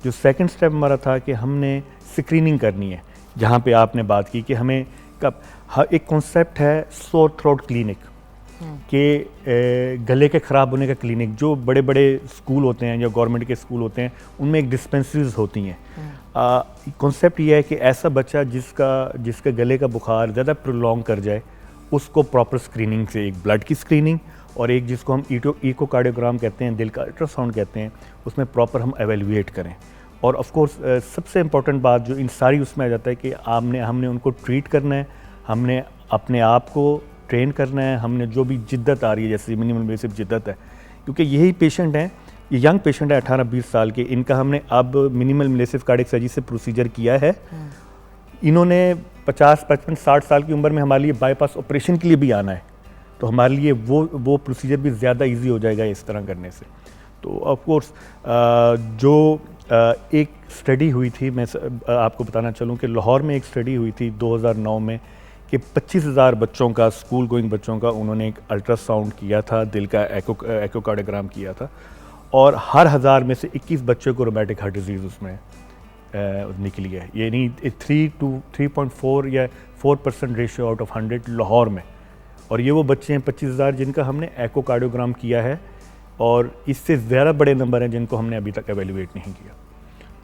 जो सेकंड स्टेप हमारा था कि हमने स्क्रीनिंग करनी है, जहाँ पे आपने बात की कि हमें एक कॉन्सेप्ट है सोर थ्रोट क्लिनिक के गले के ख़राब होने का क्लिनिक। जो बड़े बड़े स्कूल होते हैं या गवर्नमेंट के स्कूल होते हैं उनमें एक डिस्पेंसरीज होती हैं। कॉन्सेप्ट ये है कि ऐसा बच्चा जिसका गले का बुखार ज़्यादा प्रोलॉन्ग कर जाए उसको प्रॉपर स्क्रीनिंग से, एक ब्लड की स्क्रीनिंग और एक जिसको हम इकोकार्डियोग्राम कहते हैं, दिल का अल्ट्रासाउंड कहते हैं, उसमें प्रॉपर हम एवेल्युएट करें। और ऑफ कोर्स सबसे इम्पॉर्टेंट बात जो इन सारी उसमें आ जाता है कि हमने उनको ट्रीट करना है, हमने अपने आप को ट्रेन करना है, हमने जो भी जिद्दत आ रही है जैसे मिनिमल इन्वेसिव जिद्दत है, क्योंकि यही पेशेंट हैं, ये यंग पेशेंट है 18-20 साल के, इनका हमने अब मिनिमल इन्वेसिव कार्डियक सर्जरी से प्रोसीजर किया है। इन्होंने 50, 55, 60 साल की उम्र में हमारे लिए बाईपास ऑपरेशन के लिए भी आना है, तो हमारे लिए वो प्रोसीजर भी ज़्यादा ईजी हो जाएगा इस तरह करने से। तो ऑफ कोर्स जो एक स्टडी हुई थी, मैं आपको बताना चलूँ कि लाहौर में एक स्टडी हुई थी 2009 में कि 25,000 बच्चों का, स्कूल गोइंग बच्चों का उन्होंने एक अल्ट्रासाउंड किया था, दिल का एकोकार्डियोग्राम किया था, और हर 1000 में से 21 बच्चों को रोमेटिक हार्ट डिजीज़ उसमें निकली है। यानी 3.4 या 4% रेशियो आउट ऑफ 100 लाहौर में। और ये वो बच्चे हैं 25,000 जिनका हमने एकोकार्डियोग्राम किया है, और इससे ज़्यादा बड़े नंबर हैं जिनको हमने अभी तक एवेल्युएट नहीं किया।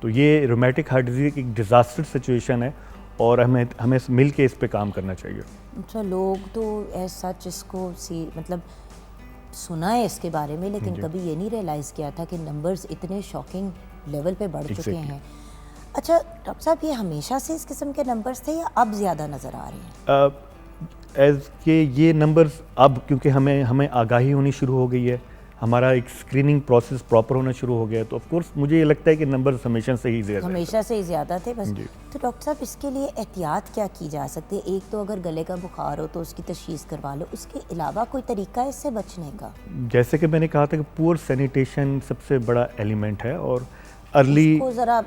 तो ये रोमेटिक हार्ट डिजीज़ एक डिज़ास्टर सिचुएशन है और हमें मिल के इस पे काम करना चाहिए। अच्छा, लोग तो ऐसा इसको मतलब सुना है इसके बारे में, लेकिन कभी ये नहीं रियलाइज़ किया था कि नंबर्स इतने शॉकिंग लेवल पे बढ़ चुके हैं। अच्छा डॉक्टर साहब, ये हमेशा से इस किस्म के नंबर्स थे या अब ज़्यादा नज़र आ रहे हैं? एज के ये नंबर्स अब क्योंकि हमें आगाही होनी शुरू हो गई है, हमारा एक स्क्रीनिंग प्रोसेस प्रॉपर होना शुरू हो गया है, तो ऑफ कोर्स मुझे ये लगता है कि नंबर्स हमेशा से ही ज़्यादा थे बस। तो डॉक्टर साहब, इसके लिए एहतियात क्या की जा सकती है? एक तो अगर गले का बुखार हो तो उसकी तशख़ीस करवा लो, उसके अलावा कोई तरीका है इससे बचने का? जैसे कि मैंने कहा था कि पुअर सैनिटेशन सबसे बड़ा एलिमेंट है, और अर्ली उसको ज़रा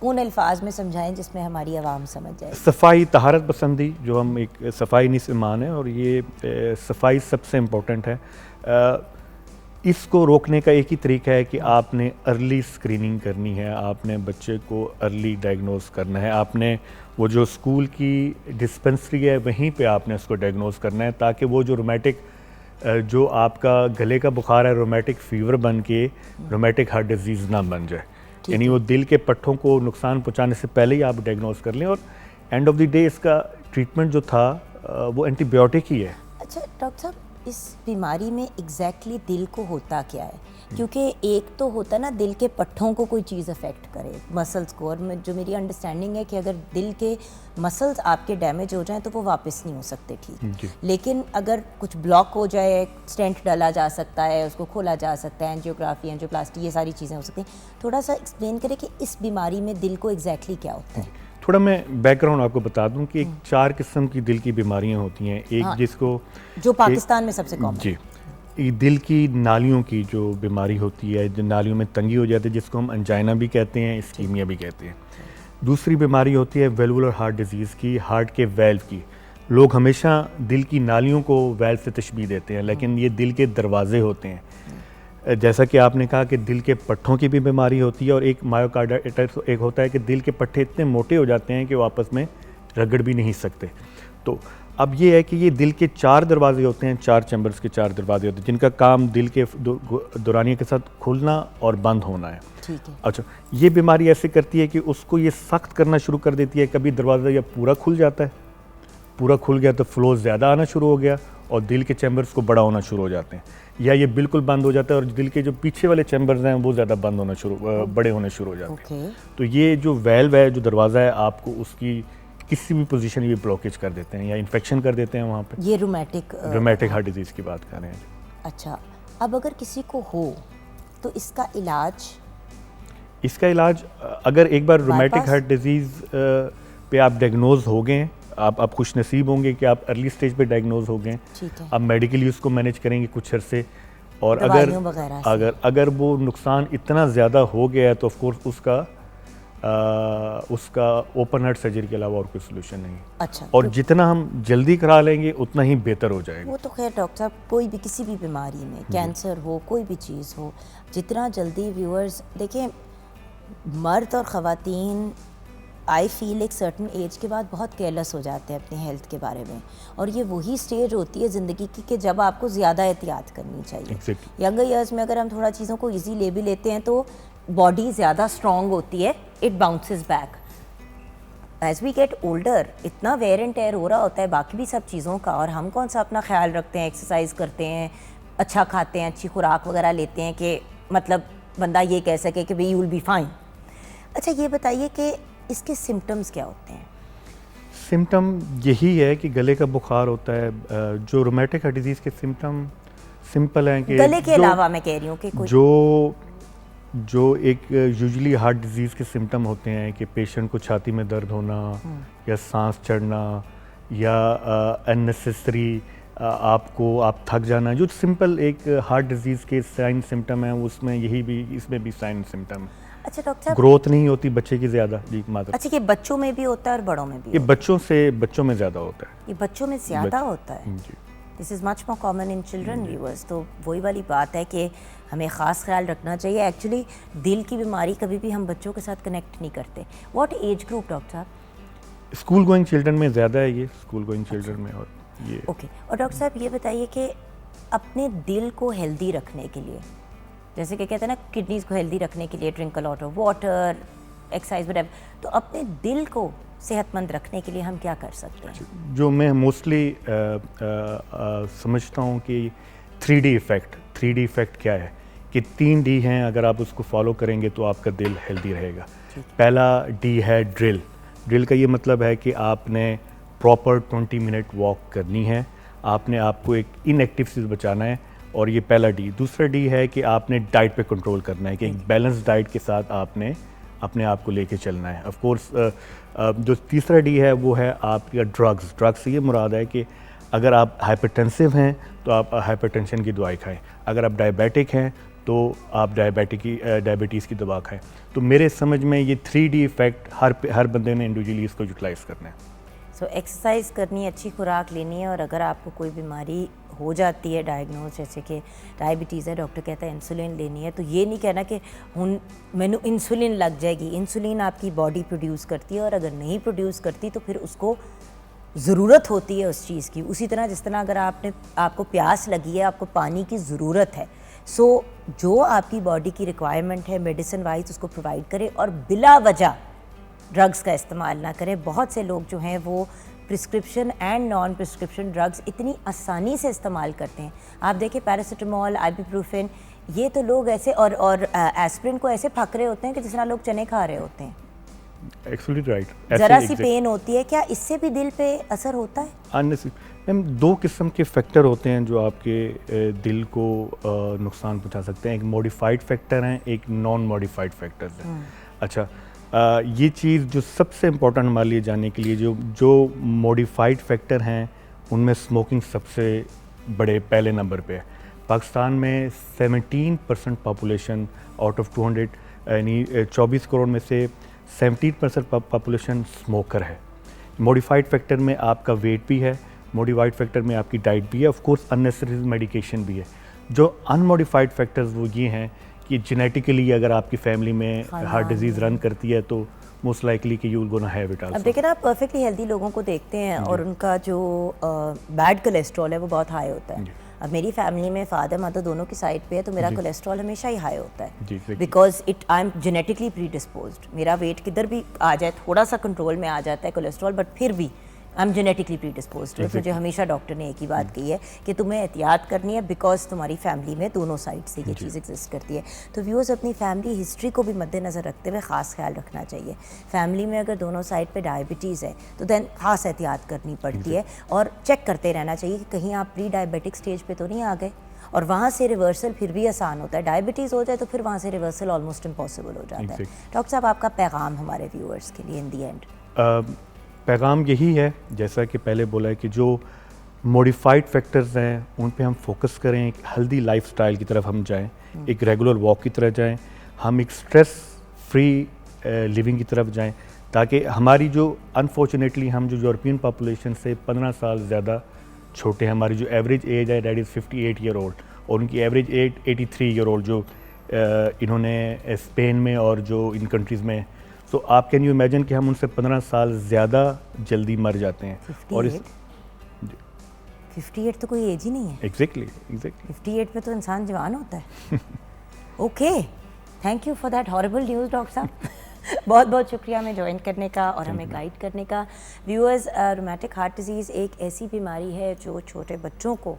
उन अल्फाज में समझाएं जिसमें हमारी आवाम समझ जाए। सफाई, तहारत पसंदी, जो हम एक सफाई निस्मान है और ये सफाई सबसे इम्पोर्टेंट है। इसको रोकने का एक ही तरीका है कि आपने अर्ली स्क्रीनिंग करनी है, आपने बच्चे को अर्ली डायग्नोज करना है, आपने वो जो स्कूल की डिस्पेंसरी है वहीं पे आपने उसको डायग्नोज करना है, ताकि वो जो रोमेटिक जो आपका गले का बुखार है रोमेटिक फ़ीवर बन के रोमेटिक हार्ट डिजीज़ ना बन जाए, यानी वो दिल के पट्टों को नुकसान पहुंचाने से पहले ही आप डायग्नोज कर लें। और एंड ऑफ द डे इसका ट्रीटमेंट जो था वो एंटीबायोटिक ही है। अच्छा डॉक्टर साहब, इस बीमारी में एग्जैक्टली दिल को होता क्या है? क्योंकि एक तो होता है ना दिल के पट्ठों को कोई चीज़ अफेक्ट करे, मसल्स को, और जो मेरी अंडरस्टैंडिंग है कि अगर दिल के मसल्स आपके डैमेज हो जाएं तो वो वापस नहीं हो सकते ठीक। लेकिन अगर कुछ ब्लॉक हो जाए, स्टेंट डाला जा सकता है, उसको खोला जा सकता है, एंजियोग्राफी, एंजियोप्लास्टी, ये सारी चीज़ें हो सकती हैं। थोड़ा सा एक्सप्लेन करें कि इस बीमारी में दिल को एग्जैक्टली क्या होता है। थोड़ा मैं बैकग्राउंड आपको बता दूं कि 4 किस्म की दिल की बीमारियां होती हैं। एक हाँ, जिसको जो पाकिस्तान में सबसे कॉमन जी, ये दिल की नालियों की जो बीमारी होती है, जो नालियों में तंगी हो जाती है, जिसको हम अंजाइना भी कहते हैं, इस्कीमिया भी कहते हैं। दूसरी बीमारी होती है वेल्वुलर हार्ट डिजीज़ की, हार्ट के वेल्व की। लोग हमेशा दिल की नालियों को वेल्व से तशबीह देते हैं, लेकिन ये दिल के दरवाजे होते हैं। जैसा कि आपने कहा कि दिल के पट्ठों की भी बीमारी होती है, और एक मायोकार्डाइटिस एक होता है कि दिल के पट्टे इतने मोटे हो जाते हैं कि वो आपस में रगड़ भी नहीं सकते। तो अब ये है कि ये दिल के 4 दरवाजे होते हैं, 4 चैम्बर्स के 4 दरवाजे होते हैं, जिनका काम दिल के दौरानिया के साथ खुलना और बंद होना है। ठीक है। अच्छा, ये बीमारी ऐसे करती है कि उसको ये सख्त करना शुरू कर देती है। कभी दरवाज़ा या पूरा खुल जाता है, पूरा खुल गया तो फ्लो ज़्यादा आना शुरू हो गया और दिल के चैम्बर्स को बड़ा होना शुरू हो जाते हैं, या ये बिल्कुल बंद हो जाता है और दिल के जो पीछे वाले चैम्बर्स हैं वो ज़्यादा बंद होना बड़े होने शुरू हो जाते हैं। तो ये जो वेल्व है, जो दरवाज़ा है, आपको उसकी किसी भी पोजीशन में ब्लॉकेज कर देते हैं या इन्फेक्शन कर देते हैं वहाँ पे। ये रोमेटिक हार्ट डिजीज़ की बात कर रहे हैं। अच्छा, अब अगर किसी को हो तो इसका इलाज अगर एक बार रोमेटिक हार्ट डिजीज़ पे आप डायग्नोज हो गए, आप खुश नसीब होंगे कि आप अर्ली स्टेज पे डायग्नोज हो गए, आप मेडिकली उसको मैनेज करेंगे कुछ अरसे, और अगर वो नुकसान इतना ज़्यादा हो गया है तो ऑफ कोर्स उसका ओपन हार्ट सर्जरी के अलावा और कोई सोल्यूशन नहीं। अच्छा, और जितना हम जल्दी करा लेंगे उतना ही बेहतर हो जाएगा। वो तो खैर डॉक्टर साहब, कोई भी किसी भी बीमारी में, कैंसर हो, कोई भी चीज़ हो, जितना जल्दी व्यूअर्स देखें, मर्द और ख़वातीन आई फील एक सर्टन एज के बाद बहुत केयरलेस हो जाते हैं अपनी हेल्थ के बारे में, और ये वही स्टेज होती है ज़िंदगी की कि जब आपको ज़्यादा एहतियात करनी चाहिए। यंगर ईयर्स में अगर हम थोड़ा चीज़ों को ईजी ले भी लेते हैं तो बॉडी ज़्यादा स्ट्रॉन्ग होती है, it bounces back. As we get older इतना वेयर एंड टेयर हो रहा होता है बाकी भी सब चीज़ों का, और हम कौन सा अपना ख्याल रखते हैं, एक्सरसाइज करते हैं, अच्छा खाते हैं, अच्छी खुराक वगैरह लेते हैं कि मतलब बंदा ये कह सके कि भाई यू विल बी फाइन। अच्छा, ये बताइए कि इसके सिम्टम्स क्या होते हैं? सिम्टम यही है कि गले का बुखार होता है। जो रोमेटिक हार्ट डिजीज़ के सिम्टम सिंपल हैं कि गले के अलावा मैं कह रही हूँ कि कोई जो एक यूजुअली हार्ट डिजीज़ के सिम्टम होते हैं कि पेशेंट को छाती में दर्द होना या सांस चढ़ना या अननेसेसरी आप थक जाना, जो सिंपल एक हार्ट डिजीज़ के साइन सिम्टम है, उसमें इसमें भी साइन सिम्टम है। अच्छा डॉक्टर साहब, ग्रोथ नहीं होती बच्चे की ज़्यादा। जी माता। अच्छा, ये बच्चों में भी होता है और बड़ों में भी? ये बच्चों में ज़्यादा होता है। ये बच्चों में ज़्यादा होता है? जी। This is much more common in children viewers. तो वही वाली बात है कि हमें ख़ास ख्याल रखना चाहिए। एक्चुअली दिल की बीमारी कभी भी हम बच्चों के साथ कनेक्ट नहीं करते। व्हाट एज ग्रुप डॉक्टर साहब? स्कूल गोइंग चिल्ड्रन में ज़्यादा है ये, स्कूल गोइंग चिल्ड्रन में। और ये ओके। और डॉक्टर साहब ये बताइए कि अपने दिल को हेल्दी रखने के लिए, जैसे कि कहते हैं ना किडनीज़ को हेल्दी रखने के लिए drink a lot of water, exercise whatever, तो अपने दिल को सेहतमंद रखने के लिए हम क्या कर सकते हैं? जो मैं मोस्टली समझता हूँ कि 3D इफ़ेक्ट क्या है कि 3D हैं, अगर आप उसको फॉलो करेंगे तो आपका दिल हेल्दी रहेगा। पहला D है ड्रिल का ये मतलब है कि आपने प्रॉपर 20 मिनट वॉक करनी है, आपने आपको एक इनएक्टिव से बचाना है, और ये पहला D। दूसरा D है कि आपने डाइट पे कंट्रोल करना है, कि एक बैलेंस डाइट के साथ आपने अपने आप को लेके चलना है। ऑफ कोर्स जो तीसरा D है वो है आपका ड्रग्स से ये मुराद है कि अगर आप हाइपरटेंसिव हैं तो आप हाइपरटेंशन की दवाई खाएं, अगर आप डायबिटिक हैं तो आप डायबिटीज़ की दवा खाएं। तो मेरे समझ में ये 3D इफ़ेक्ट हर बंदे ने इंडिविजुअली इसको यूटिलाइज़ करना है। सो एक्सरसाइज करनी है, अच्छी खुराक लेनी है, और अगर आपको कोई बीमारी हो जाती है डायग्नोज, जैसे कि डायबिटीज़ है, डॉक्टर कहता है इंसुलिन लेनी है, तो ये नहीं कहना कि हुन मैनू इंसुलिन लग जाएगी। इंसुलिन आपकी बॉडी प्रोड्यूस करती है, और अगर नहीं प्रोड्यूस करती तो फिर उसको ज़रूरत होती है उस चीज़ की। उसी तरह जिस तरह अगर आपको प्यास लगी है, आपको पानी की ज़रूरत है, सो जो आपकी बॉडी की रिक्वायरमेंट है मेडिसिन वाइज उसको प्रोवाइड करें, और बिला वजह ड्रग्स का इस्तेमाल ना करें। बहुत से लोग जो हैं वो prescription and non prescription drugs इतनी आसानी से इस्तेमाल करते हैं। आप देखें पैरासीटामोल, आइबुप्रोफेन, ये तो लोग ऐसे और एस्पिरिन को ऐसे फक रहे होते हैं कि जिस तरह लोग चने खा रहे होते हैं। Actually right. ज़रा सी पेन होती है, क्या इससे भी दिल पे असर होता है? मैम 2 किस्म के फैक्टर होते हैं जो आपके दिल को नुकसान पहुंचा सकते हैं। एक मॉडिफाइड फैक्टर हैं, एक नॉन मॉडिफाइड फैक्टर्स हैं। अच्छा, ये चीज़ जो सबसे इम्पोर्टेंट हमारे लिए जानने के लिए, जो मॉडिफाइड फैक्टर हैं उनमें स्मोकिंग सबसे बड़े पहले नंबर पे है। पाकिस्तान में 17% पॉपुलेशन आउट ऑफ 200 यानी 24 करोड़ में से 17% पॉपुलेशन स्मोकर है। मॉडिफाइड फैक्टर में आपका वेट भी है, मॉडिफाइड फैक्टर में आपकी डाइट भी है, ऑफ कोर्स अननेसेसरी मेडिकेशन भी है। जो अनमॉडिफाइड फैक्टर्स वो ये हैं कि जेनेटिकली अगर आपकी फैमिली में हार्ट डिजीज़ रन करती है तो मोस्ट लाइकली कि you will gonna have it also. अब देखिए ना, आप परफेक्टली हेल्दी लोगों को देखते हैं और उनका जो बैड कोलेस्ट्रॉल है वो बहुत हाई होता है। अब मेरी फैमिली में फादर मदर दोनों की साइड पे है, तो मेरा कोलेस्ट्रॉल हमेशा ही हाई होता है, बिकॉज आई एम जेनेटिकली प्रीडिस्पोज्ड। मेरा वेट किधर भी आ जाए, थोड़ा सा कंट्रोल में आ जाता है कोलेस्ट्रॉल, बट फिर भी आई एम जेनेटिकली प्रीडिस्पोज्ड। मुझे हमेशा डॉक्टर ने एक ही बात कही है कि तुम्हें एहतियात करनी है, बिकॉज तुम्हारी फैमिली में दोनों साइड से ये चीज़ एग्जिस्ट करती है। तो व्यूअर्स, अपनी फैमिली हिस्ट्री को भी मद्देनज़र रखते हुए ख़ास ख्याल रखना चाहिए। फैमिली में अगर दोनों साइड पे डायबिटीज़ है तो दैन ख़ास एहतियात करनी पड़ती है, और चेक करते रहना चाहिए कि कहीं आप प्री डायबिटिक स्टेज पे तो नहीं आ गए, और वहाँ से रिवर्सल फिर भी आसान होता है। डायबिटीज़ हो जाए तो फिर वहाँ से रिवर्सल ऑलमोस्ट इम्पॉसिबल हो जाता है। डॉक्टर साहब, आपका पैगाम हमारे व्यूअर्स के लिए इन दी एंड? पैगाम यही है, जैसा कि पहले बोला है, कि जो मॉडिफाइड फैक्टर्स हैं उन पे हम फोकस करें, एक हेल्दी लाइफस्टाइल की तरफ हम जाएं, एक रेगुलर वॉक की तरफ जाएं, हम एक स्ट्रेस फ्री लिविंग की तरफ जाएं, ताकि हमारी जो अनफॉर्चुनेटली हम जो यूरोपियन पॉपुलेशन से 15 साल ज़्यादा छोटे हैं, हमारी जो एवरेज एज है दैट इज़ 58 ईयर ओल्ड, और उनकी एवरेज एज 83 ईयर ओल्ड जो इन्होंने स्पेन में और जो इन कंट्रीज़ में। तो आप कैन यू इमेजिन कि हम उनसे 15 साल ज़्यादा जल्दी मर जाते हैं। 58? और 58 तो कोई एज ही नहीं है। एग्जैक्टली 58 पे तो इंसान जवान होता है। Okay, thank you for that horrible news doctor साहब। बहुत बहुत शुक्रिया हमें ज्वाइन करने का और हमें गाइड करने का। व्यूअर्स, रूमेटिक हार्ट डिजीज़ एक ऐसी बीमारी है जो छोटे बच्चों को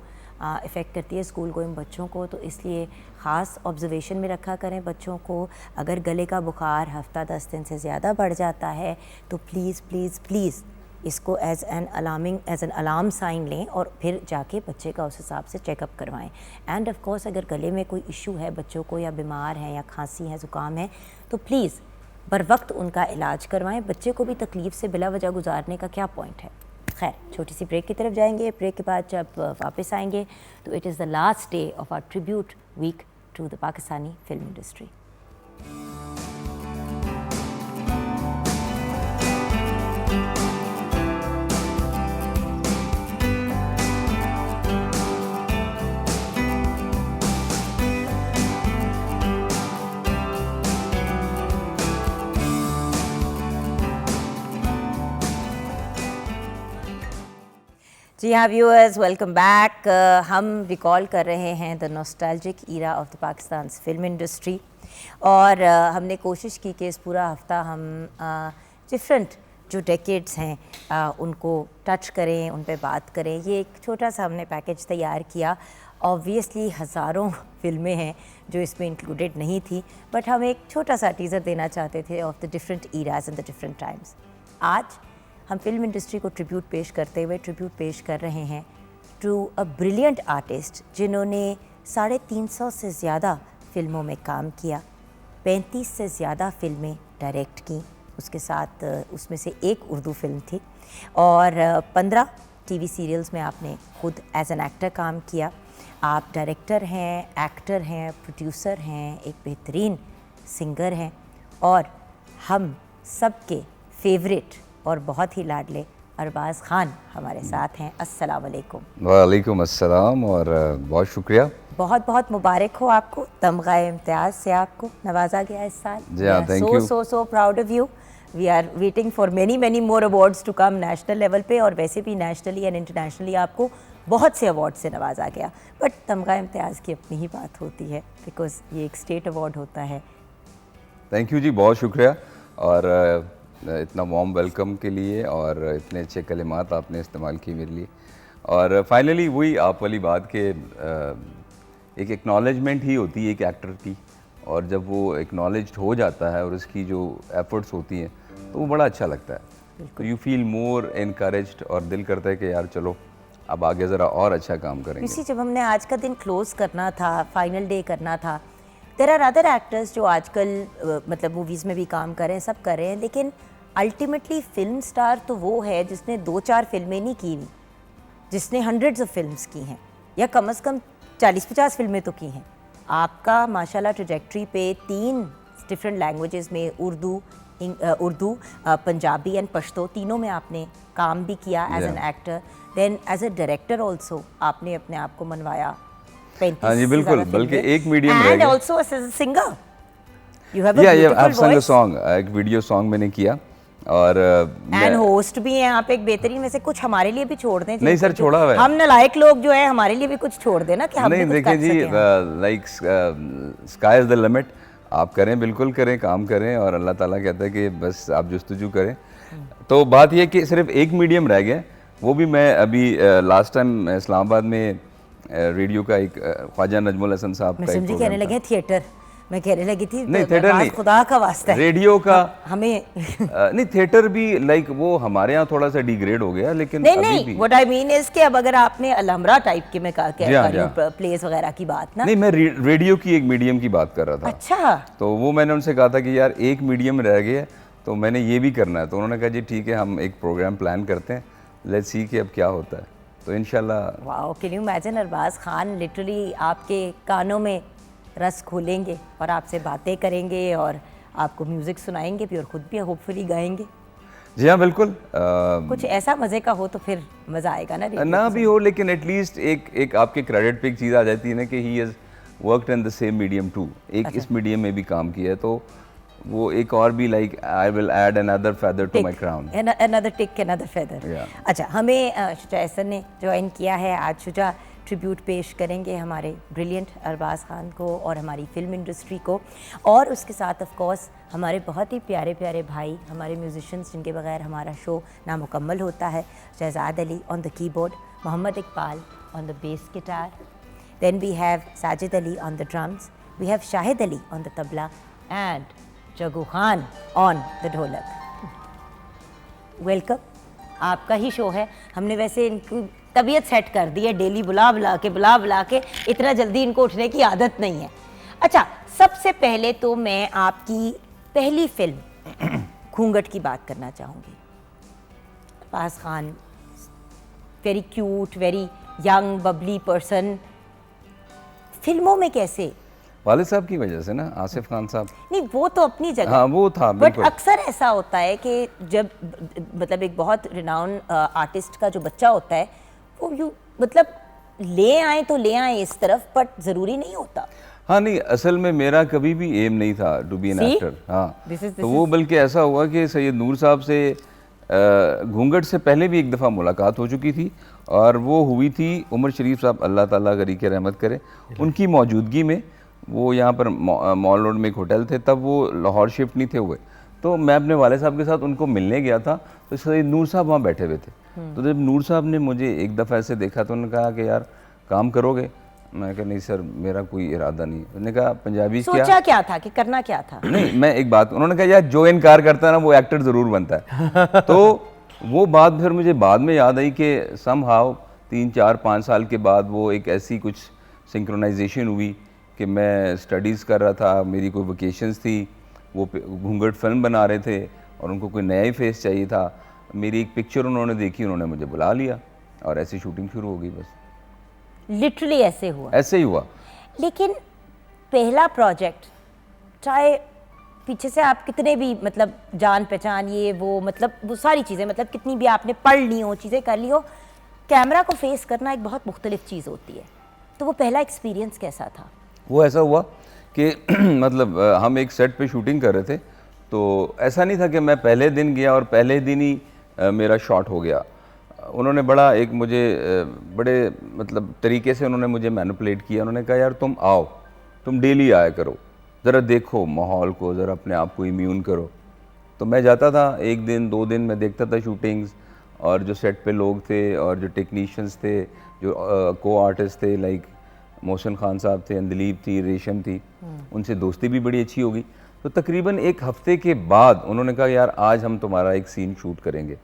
इफ़ेक्ट करती है, स्कूल गोइंग बच्चों को, तो इसलिए ख़ास ऑब्जर्वेशन में रखा करें बच्चों को। अगर गले का बुखार हफ्ता 10 दिन से ज़्यादा बढ़ जाता है तो प्लीज़ प्लीज़ प्लीज़ इसको एज एन अलार्म साइन लें, और फिर जाके बच्चे का उस हिसाब से चेकअप करवाएं। एंड ऑफ कोर्स, अगर गले में कोई इशू है बच्चों को, या बीमार हैं, या खांसी है, ज़ुकाम है, तो प्लीज़ बर वक्त उनका इलाज करवाएं। बच्चे को भी तकलीफ़ से बिला वजह गुजारने का क्या पॉइंट है। खैर, छोटी सी ब्रेक की तरफ जाएंगे। ब्रेक के बाद जब वापस आएंगे तो it is the last day of our tribute week to the Pakistani film industry. जी हाँ व्यूअर्स, वेलकम बैक। हम रिकॉल कर रहे हैं the nostalgic era of the Pakistan film industry, और हमने कोशिश की कि इस पूरा हफ्ता हम डिफरेंट जो डेकेड्स हैं उनको टच करें, उन पे बात करें। ये एक छोटा सा हमने पैकेज तैयार किया। ऑब्वियसली हज़ारों फिल्में हैं जो इसमें इंक्लूडेड नहीं थी, बट हम एक छोटा सा टीज़र देना चाहते थे of the different ईराज and the different times. आज हम फिल्म इंडस्ट्री को ट्रिब्यूट पेश करते हुए ट्रिब्यूट पेश कर रहे हैं टू अ ब्रिलियंट आर्टिस्ट जिन्होंने 350 से ज़्यादा फिल्मों में काम किया, 35 से ज़्यादा फिल्में डायरेक्ट की, उसके साथ उसमें से एक उर्दू फिल्म थी, और 15 टीवी सीरियल्स में आपने खुद एज एन एक्टर काम किया। आप डायरेक्टर हैं, एक्टर हैं, प्रोड्यूसर हैं, एक बेहतरीन सिंगर हैं और हम सबके फेवरेट और बहुत ही लाडले अरबाज़ खान हमारे साथ हैं। अस्सलाम वालेकुम। वालेकुम अस्सलाम और बहुत शुक्रिया। बहुत बहुत मुबारक हो आपको, तमग़ा इम्तियाज़ से आपको नवाजा गया इस साल। जी हाँ, thank you. So proud of you. We are waiting for many more awards to come national level पे, और वैसे भी नेशनली एंड इंटरनेशनली आपको बहुत से अवार्ड से नवाजा गया। बट तमग़ा इम्तियाज़ की अपनी ही बात होती है, बिकॉज ये एक स्टेट अवार्ड होता है। थैंक यू जी, बहुत शुक्रिया और इतना वार्म वेलकम के लिए और इतने अच्छे कलिमात आपने इस्तेमाल किए मेरे लिए। और फाइनली वही आप वाली बात के एक एक्नॉलेजमेंट ही होती है एक एक्टर की, और जब वो एक्नॉलेज्ड हो जाता है और उसकी जो एफर्ट्स होती हैं तो वो बड़ा अच्छा लगता है। तो यू फील मोर इनकरेज्ड और दिल करता है कि यार चलो अब आगे ज़रा और अच्छा काम करेंगे। इसी जब हमने आज का दिन क्लोज करना था, फाइनल डे करना था, देयर आर अदर एक्टर्स जो आजकल मतलब मूवीज़ में भी काम कर रहे हैं, सब कर रहे हैं, लेकिन अल्टीमेटली फिल्म स्टार तो वो है जिसने 2-4 फिल्में नहीं की, जिसने हंड्रेड्स ऑफ फिल्म्स की हैं या कम से कम 40-50 फिल्में तो की हैं। आपका माशाल्लाह ट्रैजेक्टरी पे 3 डिफरेंट लैंग्वेजेस में उर्दू, पंजाबी एंड पश्तो, तीनों में आपने काम भी किया as an actor, then as a director also आपने अपने आप को मनवाया 35। हाँ जी बिल्कुल, बल्कि एक मीडियम रह एंड गया। Also as a singer you have a I have beautiful song a voice song, एक वीडियो सॉन्ग मैंने किया और एंड होस्ट भी हैं आप एक बेहतरीन। वैसे कुछ हमारे लिए भी छोड़ दें। नहीं सर, छोड़ा हुआ है। हम नालायक लोग जो है हमारे लिए भी कुछ छोड़ देना कि हम नहीं भी कुछ देखिए कर जी, सकें। Like sky is the limit. आप करें, बिल्कुल करें, काम करें, और अल्लाह ताला कहता है कि बस आप जुस्तजू करें। तो बात यह कि सिर्फ एक मीडियम रह गया, वो भी मैं अभी लास्ट टाइम इस्लामाबाद में रेडियो का एक ख्वाजा नजमुल हसन साहब मैं का एक समझी कहने प्रोग्राम लगे थिएटर, मैं कहने लगी थी नहीं, तो थिएटर अरबाज़ नहीं, खुदा का वास्ता है रेडियो का हमें नहीं, थिएटर भी लाइक वो हमारे यहाँ थोड़ा सा डिग्रेड हो गया, लेकिन नहीं अभी नहीं भी व्हाट आई मीन इज कि अब अगर आपने अलहमरा टाइप के में कहा जी हाँ। प्लेस वगैरह की बात ना, नहीं, मैं रेडियो की एक मीडियम की बात कर रहा था। अच्छा तो वो मैंने उनसे कहा था कि यार एक मीडियम रह गया है, तो मैंने ये भी करना है। तो उन्होंने कहा जी ठीक है, हम एक प्रोग्राम प्लान करते हैं, लेट्स सी कि अब क्या होता है। तो इंशाल्लाह। Wow, can you imagine Arbaaz Khan literally आपके कानों में रस खोलेंगे और आपसे बातें करेंगे और आपको म्यूज़िक सुनाएंगे भी और ख़ुद भी होपफुली गाएंगे। जी हाँ बिल्कुल। कुछ ऐसा मज़े का हो तो फिर मज़ा आएगा ना। ना भी हो, लेकिन एटलीस्ट एक आपके क्रेडिट पे एक चीज़ आ जाती है ना कि he has worked in the same medium too. एक इस मीडियम में भी काम किया है, तो वो एक और भी like I will add another feather to my crown. Another tick, another feather. अच्छा, हमें शुजा एहसन ने ज्वाइन किया है आज। शुजा ट्रिब्यूट पेश करेंगे हमारे ब्रिलियंट अरबाज़ खान को और हमारी फिल्म इंडस्ट्री को, और उसके साथ ऑफ कोर्स हमारे बहुत ही प्यारे प्यारे भाई, हमारे म्यूजिशियंस जिनके बगैर हमारा शो नामुकम्मल होता है। Shahzad Ali on the keyboard, Mohammad Iqbal on the bass guitar, then we have Sajid Ali on the drums, we have Shahid Ali on the tabla and Jagu Khan on the dholak. Welcome, आपका ही शो है। हमने वैसे इनकी तबीयत सेट कर दी है, डेली बुला बुला के इतना जल्दी इनको उठने की आदत नहीं है। अच्छा, सबसे पहले तो मैं आपकी पहली फिल्म घूंघट की बात करना चाहूँगी। Arbaaz Khan, very cute, very young Babli person, फिल्मों में कैसे? वालिद साहब की वजह से ना, आसिफ खान साहब। नहीं, वो तो अपनी जगह, हाँ वो था बट बिल्कुल। अक्सर ऐसा होता है कि जब मतलब एक बहुत रिनाउन आर्टिस्ट का जो बच्चा होता है वो यू मतलब ले आए तो ले आए इस तरफ, बट ज़रूरी नहीं होता। हाँ नहीं, असल में मेरा कभी भी एम नहीं था टू बी एन एक्टर। हाँ, तो वो बल्कि ऐसा हुआ कि सैयद नूर साहब से घूंघट से पहले भी एक दफ़ा मुलाकात हो चुकी थी, और वो हुई थी उमर शरीफ साहब, अल्लाह ताला गरी के रहमत करे, उनकी मौजूदगी में। वो यहाँ पर मॉल रोड में एक होटल थे, तब वो लाहौर शिफ्ट नहीं थे हुए, तो मैं अपने वाले साहब के साथ उनको मिलने गया था, तो सैयद नूर साहब वहाँ बैठे हुए थे। तो जब नूर साहब ने मुझे एक दफ़ा ऐसे देखा तो उन्होंने कहा कि यार काम करोगे? मैं कहा नहीं सर, मेरा कोई इरादा नहीं। उन्होंने कहा पंजाबी सोचा क्या था कि करना क्या था? नहीं, मैं एक बात, उन्होंने कहा यार जो इनकार करता है ना वो एक्टर ज़रूर बनता है। तो वो बात फिर मुझे बाद में याद आई कि समहाउ 3-4-5 साल के बाद वो एक ऐसी कुछ सिंक्रोनाइजेशन हुई कि मैं स्टडीज़ कर रहा था, मेरी कोई वकेशंस थी, वो घूंघट फिल्म बना रहे थे और उनको कोई नया ही फेस चाहिए था। मेरी एक पिक्चर उन्होंने देखी, उन्होंने मुझे बुला लिया और ऐसी शूटिंग शुरू हो गई बस। लिटरली ऐसे हुआ? ऐसे ही हुआ। लेकिन पहला प्रोजेक्ट, चाहे पीछे से आप कितने भी मतलब जान पहचान ये वो मतलब वो सारी चीज़ें मतलब कितनी भी आपने पढ़ ली हो, चीज़ें कर ली हो, कैमरा को फेस करना एक बहुत मुख्तलिफ चीज़ होती है। तो वो पहला एक्सपीरियंस कैसा था? वो ऐसा हुआ कि मतलब हम एक सेट पे शूटिंग कर रहे थे, तो ऐसा नहीं था कि मैं पहले दिन गया और पहले दिन ही मेरा शॉट हो गया। उन्होंने बड़ा एक मुझे बड़े मतलब तरीके से उन्होंने मुझे मैनिपुलेट किया। उन्होंने कहा यार तुम आओ, तुम डेली आया करो, ज़रा देखो माहौल को, ज़रा अपने आप को इम्यून करो। तो मैं जाता था, एक दिन 2 दिन मैं देखता था शूटिंग्स, और जो सेट पे लोग थे और जो टेक्नीशियंस थे, जो को आर्टिस्ट थे, लाइक मोहसिन खान साहब थे, अंदलीब थी, रेशम थी, उनसे दोस्ती भी बड़ी अच्छी होगी। तो तकरीबन 1 हफ्ते के बाद उन्होंने कहा यार आज हम तुम्हारा एक सीन शूट करेंगे।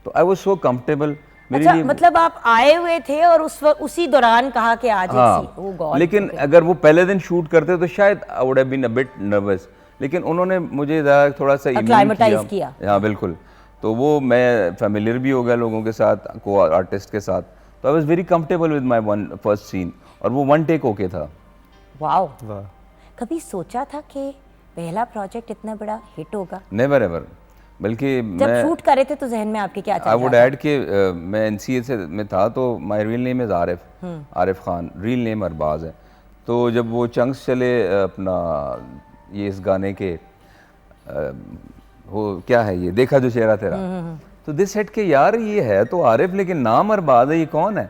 तो आई वाज सो कंफर्टेबल मेरे अच्छा, लिए। मतलब आप आए हुए थे और उस वक्त उसी दौरान कहा कि आज हाँ, एक सीन, गॉड। लेकिन अगर वो पहले दिन शूट करते तो शायद I would have been a bit nervous, लेकिन उन्होंने मुझे थोड़ा सा एक्लाइमेटाइज किया। हाँ बिल्कुल। तो वो मैं फेमिलियर भी हो गया लोगों के साथ, को आर्टिस्ट के साथ। तो I was very comfortable with my first scene, और वो 1 टेक ओके था। वाओ। कभी सोचा था कि पहला प्रोजेक्ट इतना बड़ा हिट होगा? Never ever. बल्कि जब शूट कर रहे थे तो जहन में आपके क्या चल रहा था? आई वुड ऐड कि मैं एनसीए से में था, तो my real name is Arif Khan, real name Arbaaz है। तो जब वो चंक्स चले अपना ये इस गाने के वो क्या है ये देखा जो चेहरा तेरा, तो दे सेड के यार ये है तो आरिफ लेकिन नाम अरबाज है, ये कौन है?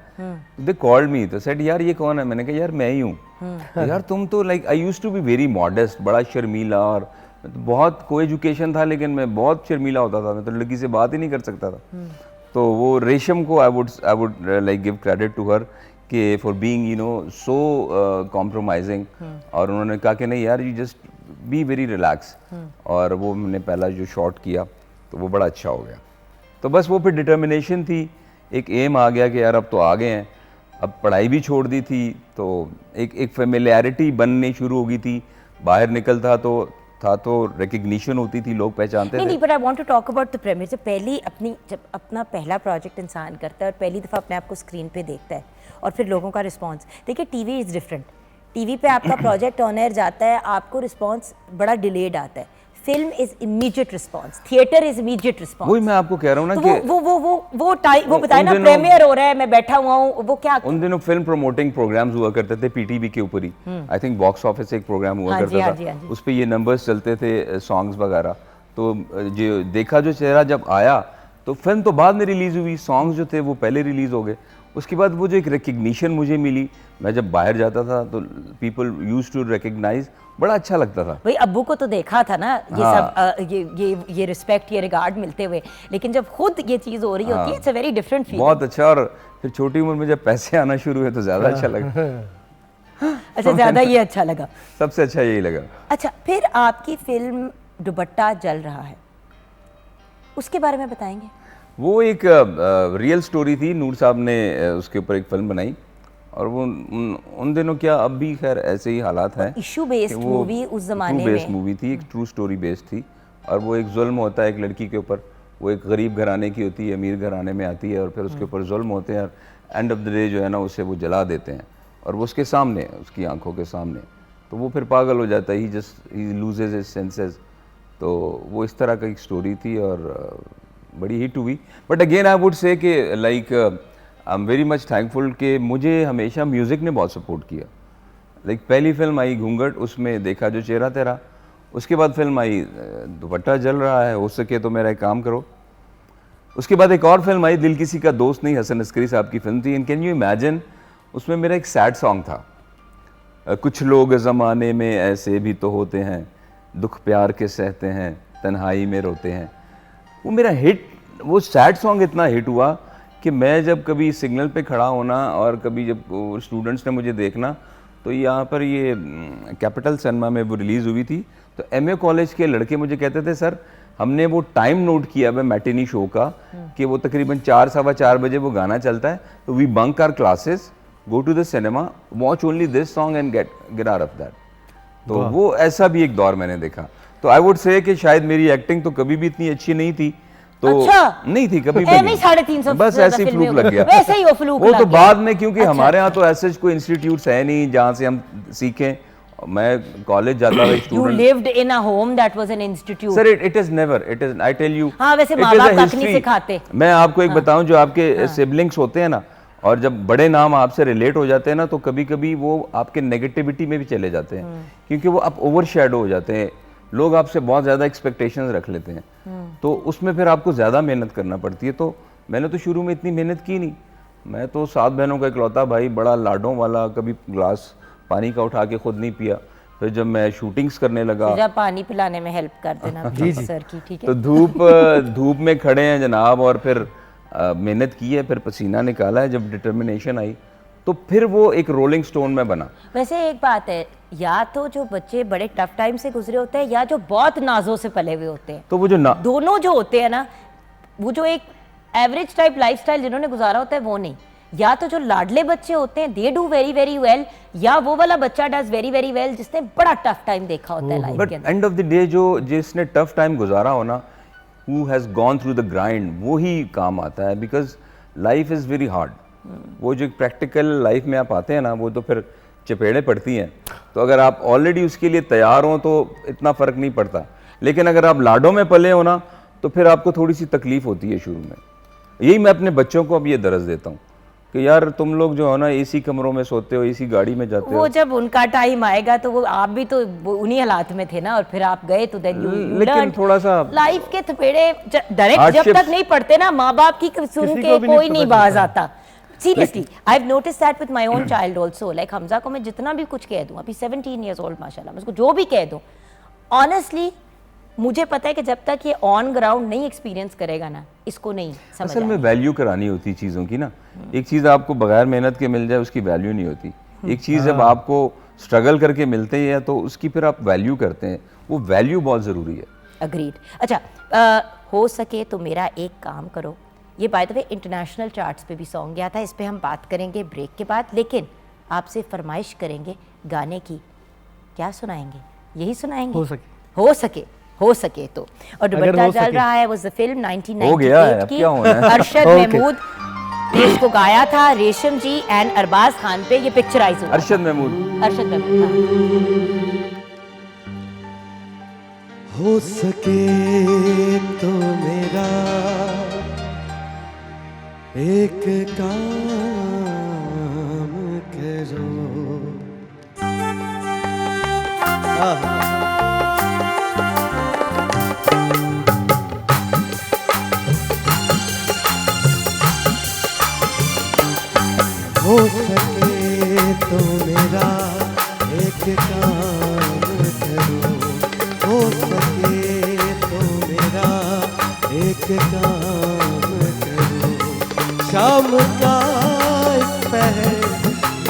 दे कॉल्ड मी, तो सेड यार ये कौन है? मैंने कहा यार मैं ही हूँ। तो यार तुम तो like I used to be very modest, बड़ा शर्मीला, और बहुत को एजुकेशन था लेकिन मैं बहुत शर्मीला होता था, मैं तो लड़की से बात ही नहीं कर सकता था। तो वो रेशम को I would like give credit to her कि for being you know so compromising, और उन्होंने कहा कि नहीं यार you just be very relax, और वो मैंने पहला जो शॉट किया तो वो बड़ा अच्छा हो गया। तो बस वो फिर डिटर्मिनेशन थी, एक एम आ गया कि यार अब तो आ गए हैं, अब पढ़ाई भी छोड़ दी थी, तो एक फेमिलियरिटी बननी शुरू हो गई थी, बाहर निकलता तो रिकग्निशन होती थी, लोग पहचानते थे। नहीं, but I want to talk about the premiere. जब अपना पहला प्रोजेक्ट इंसान करता है और पहली दफ़ा अपने आप को स्क्रीन पे देखता है और फिर लोगों का रिस्पांस, देखिए टीवी इज़ डिफरेंट। टीवी पे आपका प्रोजेक्ट ऑन एयर जाता है, आपको रिस्पांस बड़ा डिलेड आता है। Film is immediate response, theatre is immediate response. वही मैं आपको कह रहा हूँ ना कि वो बताए ना, प्रीमियर हो रहा है, मैं बैठा हुआ हूँ, वो क्या उन दिनों फिल्म प्रमोटिंग प्रोग्राम्स हुआ करते थे पीटीवी के ऊपर ही। आई थिंक बॉक्स ऑफिस से एक प्रोग्राम हुआ करता था, उस पे ये नंबर्स चलते थे, सॉन्ग्स वगैरह। तो जो देखा जो चेहरा जब आया तो फिल्म तो बाद में रिलीज हुई, सॉन्ग्स जो थे वो पहले रिलीज हो गए। उसके बाद वो जो एक रिकग्निशन मुझे मिली, मैं जब बाहर जाता था तो पीपल यूज्ड टू रिकग्नाइज, बड़ा अच्छा लगता था। भाई अब्बू को तो देखा था ना ये सब ये रिस्पेक्ट, ये रिगार्ड मिलते हुए, लेकिन जब खुद ये चीज़ हो रही होती है, it's a very different feeling. बहुत अच्छा। और फिर छोटी उम्र में जब पैसे आना शुरू हुए तो ज़्यादा अच्छा लगा। अच्छा, ज़्यादा ये अच्छा लगा? सबसे अच्छा यही लगा। अच्छा, फिर आपकी फिल्म दुपट्टा जल रहा है, उसके बारे में बताएंगे? वो एक रियल स्टोरी थी, नूर साहब ने उसके ऊपर एक फिल्म बनाई, और वो उन दिनों क्या, अब भी खैर ऐसे ही हालात हैं। इशू बेस्ड मूवी उस ज़माने में, ट्रू बेस्ड मूवी थी, एक ट्रू स्टोरी बेस्ड थी, और वो एक जुल्म होता है एक लड़की के ऊपर। वो एक गरीब घराने की होती है, अमीर घराने में आती है, और फिर उसके ऊपर जुल्म होते हैं, और एंड ऑफ द डे जो है ना उसे वो जला देते हैं, और वो उसके सामने, उसकी आंखों के सामने, तो वो फिर पागल हो जाता है, ही लूजेज हिज सेंसेस। तो वो इस तरह का एक स्टोरी थी और बड़ी हिट हुई। But again I would say कि like I am very much thankful कि मुझे हमेशा म्यूज़िक ने बहुत सपोर्ट किया। लाइक पहली फिल्म आई घूंघट, उसमें देखा जो चेहरा तेरा, उसके बाद फिल्म आई दुपट्टा जल रहा है, हो सके तो मेरा एक काम करो, उसके बाद एक और फिल्म आई दिल किसी का दोस्त नहीं, हसन अस्करी साहब की फिल्म थी। एंड कैन यू इमेजिन, उसमें मेरा एक सैड सॉन्ग था, कुछ लोग ज़माने में ऐसे भी तो होते हैं, दुख प्यार के सहते हैं, तन्हाई में रोते हैं। वो मेरा हिट, वो सैड सॉन्ग इतना हिट हुआ कि मैं जब कभी सिग्नल पे खड़ा होना, और कभी जब स्टूडेंट्स ने मुझे देखना, तो यहाँ पर ये कैपिटल सिनेमा में वो रिलीज़ हुई थी, तो एमए कॉलेज के लड़के मुझे कहते थे सर हमने वो टाइम नोट किया है मैटिनी शो का कि वो तकरीबन 4 सवा 4 बजे वो गाना चलता है, तो we bunk our classes, go to the cinema, watch only this song and get out of that. तो वो ऐसा भी एक दौर मैंने देखा। तो आई वुड से कि शायद मेरी एक्टिंग तो कभी भी इतनी अच्छी नहीं थी, तो अच्छा? नहीं थी कभी भी नहीं नहीं। 350 बस ऐसे ही फ्लूक लग गया। वैसे ही वो फ्लूक वो लग तो गया। बाद में, क्योंकि हमारे यहाँ तो ऐसे कोई इंस्टीट्यूट्स है नहीं जहाँ से हम सीखें। मैं कॉलेज जाता था, You student. lived in a home that was an institute. Sir it is never, it is, I tell you. हाँ, वैसे माँ बाप तक नहीं सिखाते। मैं आपको एक बताऊं, जो आपके सिबलिंग्स होते हैं ना, और जब बड़े नाम आपसे रिलेट हो जाते हैं ना, तो कभी कभी वो आपके नेगेटिविटी में भी चले जाते हैं, क्योंकि वो आप ओवर शेडो हो जाते हैं। लोग आपसे बहुत ज़्यादा एक्सपेक्टेशंस रख लेते हैं, तो उसमें फिर आपको ज़्यादा मेहनत करना पड़ती है। तो मैंने तो शुरू में इतनी मेहनत की नहीं। मैं तो 7 बहनों का इकलौता भाई, बड़ा लाडों वाला, कभी ग्लास पानी का उठा के खुद नहीं पिया। फिर जब मैं शूटिंग्स करने लगा, जब पानी पिलाने में हेल्प कर देना सर की, ठीक है। तो धूप में खड़े हैं जनाब, और फिर मेहनत की है, फिर पसीना निकाला है, जब डिटर्मिनेशन आई तो फिर वो एक रोलिंग स्टोन में बना। वैसे एक बात है, या तो जो बच्चे बड़े टफ टाइम से गुजरे होते हैं, या जो बहुत नाजों से पले हुए होते हैं, तो वो जो दोनों जो होते हैं ना, वो जो एक एवरेज टाइप लाइफस्टाइल जिन्होंने गुजारा होता है वो नहीं। या तो जो लाडले बच्चे होते हैं they do very very well, या वो वाला बच्चा डज वेरी वेरी वेल जिसने बड़ा टफ टाइम देखा होता है लाइफ के अंदर। एंड ऑफ द डे जो जिसने टफ टाइम गुजारा हो ना, who has gone through the grind, वो ही काम आता है। Because life is very hard. वो जो प्रैक्टिकल लाइफ में आप आते हैं ना, वो तो फिर चपेड़े पड़ती हैं। तो अगर आप ऑलरेडी उसके लिए तैयार हो तो इतना फर्क नहीं पड़ता। लेकिन अगर आप लाडों में पले हो ना, तो फिर आपको थोड़ी सी तकलीफ होती है शुरू में। यही मैं अपने बच्चों को अब ये दर्ज देता हूँ कि यार तुम लोग जो है ना एसी कमरों में सोते हो, एसी गाड़ी में जाते हो। वो जब उनका टाइम आएगा तो वो आप भी तो उन्हीं हालात में थे ना, और फिर आप गए तो देन यू लेकिन थोड़ा सा लाइफ के थपेड़े डायरेक्ट जब तक नहीं पड़ते ना माँ बाप की सुन के कोई नहीं बाज आता। Seriously I have notice that with my own child also. Like Hamza को मैं जितना भी कुछ कह दूं, अभी 17 इयर्स ओल्ड माशाल्लाह, मैं उसको जो भी कह दूं, ऑनेस्टली मुझे पता है कि जब तक ये ऑन ग्राउंड नहीं एक्सपीरियंस करेगा ना, इसको नहीं समझ असल में वैल्यू करानी होती चीज़ों की ना। एक चीज़ आपको बगैर मेहनत के मिल जाए उसकी वैल्यू नहीं होती। एक चीज़ जब आपको स्ट्रगल करके मिलते हैं तो उसकी फिर आप वैल्यू करते हैं, वो वैल्यू बहुत ज़रूरी है। अग्रीड। अच्छा, हो सके तो मेरा एक काम करो, ये by the way international charts पे भी सॉन्ग गया था, इस पे हम बात करेंगे ब्रेक के बाद, लेकिन आपसे फरमाइश करेंगे गाने की। क्या सुनाएंगे? यही सुनाएंगे? हो सके तो। और दुपट्टा चल रहा है, वो फिल्म 1998 की, अरशद महमूद ने इसको गाया था, रेशम जी एंड अरबाज खान पे ये पिक्चराइज हुआ। अरशद महमूद हो सके तो मेरा एक काम करो। हो सके तो मेरा एक काम करो। हो सके तो मेरा एक काम करो। शाम का एक पहर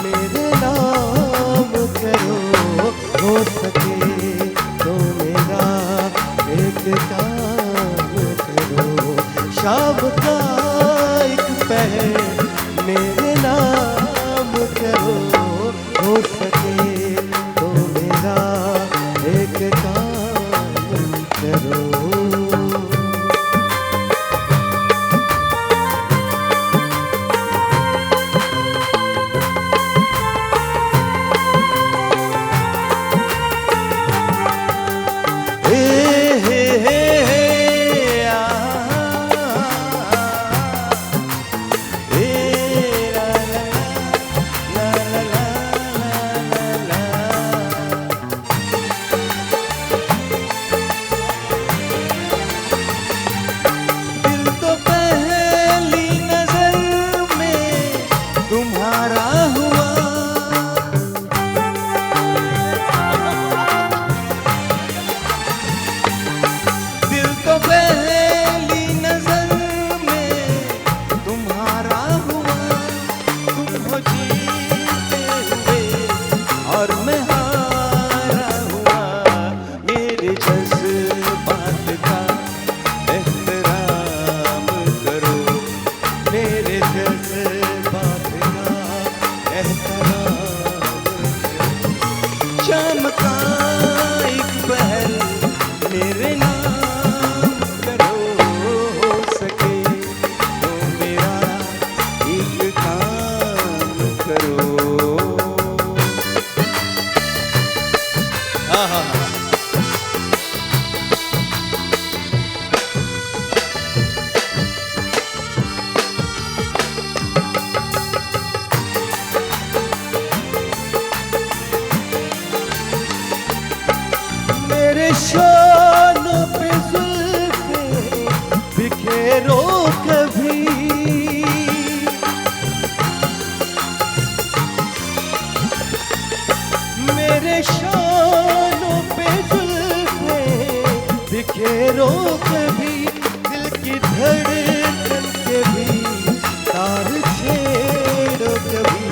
मेरे नाम करो। हो सके तो मेरा एक काम करो। शाम का एक पहर मेरे नाम करो। हो सके तो मेरा एक काम करो। शानों पे जुल्फे बिखेरो कभी, मेरे शानों पे जुल्फे बिखेरो कभी, दिल की धड़कन के भी तार छेड़ो कभी,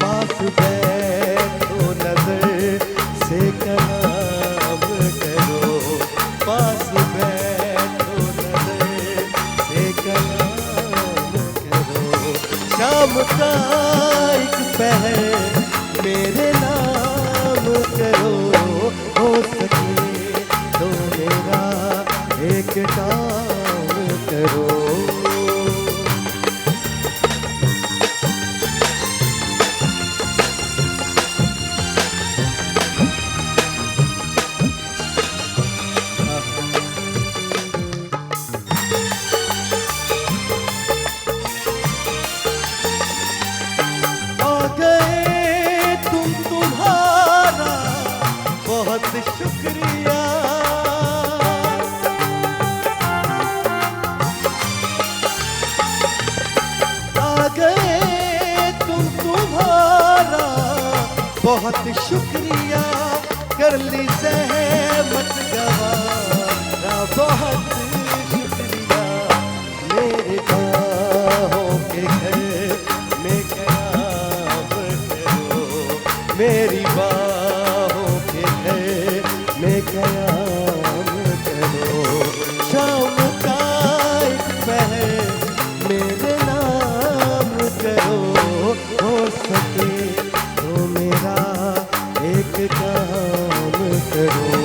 पास बैठो नजर से कलाम करो, पास बैठो नजर से कलाम करो, शाम का एक पहर मेरे नाम करो, हो सके तो मेरा एक काम करो। आ गए तुम, तुम्हारा बहुत शुक्रिया, आ गए तुम, तुम्हारा बहुत शुक्रिया, कर ली ज़हमत गवारा बहुत शुक्रिया, मेरे बाहों के घर में क़याम करो, मेरी बाहों के घर में क़याम करो, शाम का एक पहर मेरे नाम करो, हो सके तो मेरा एक काम करो,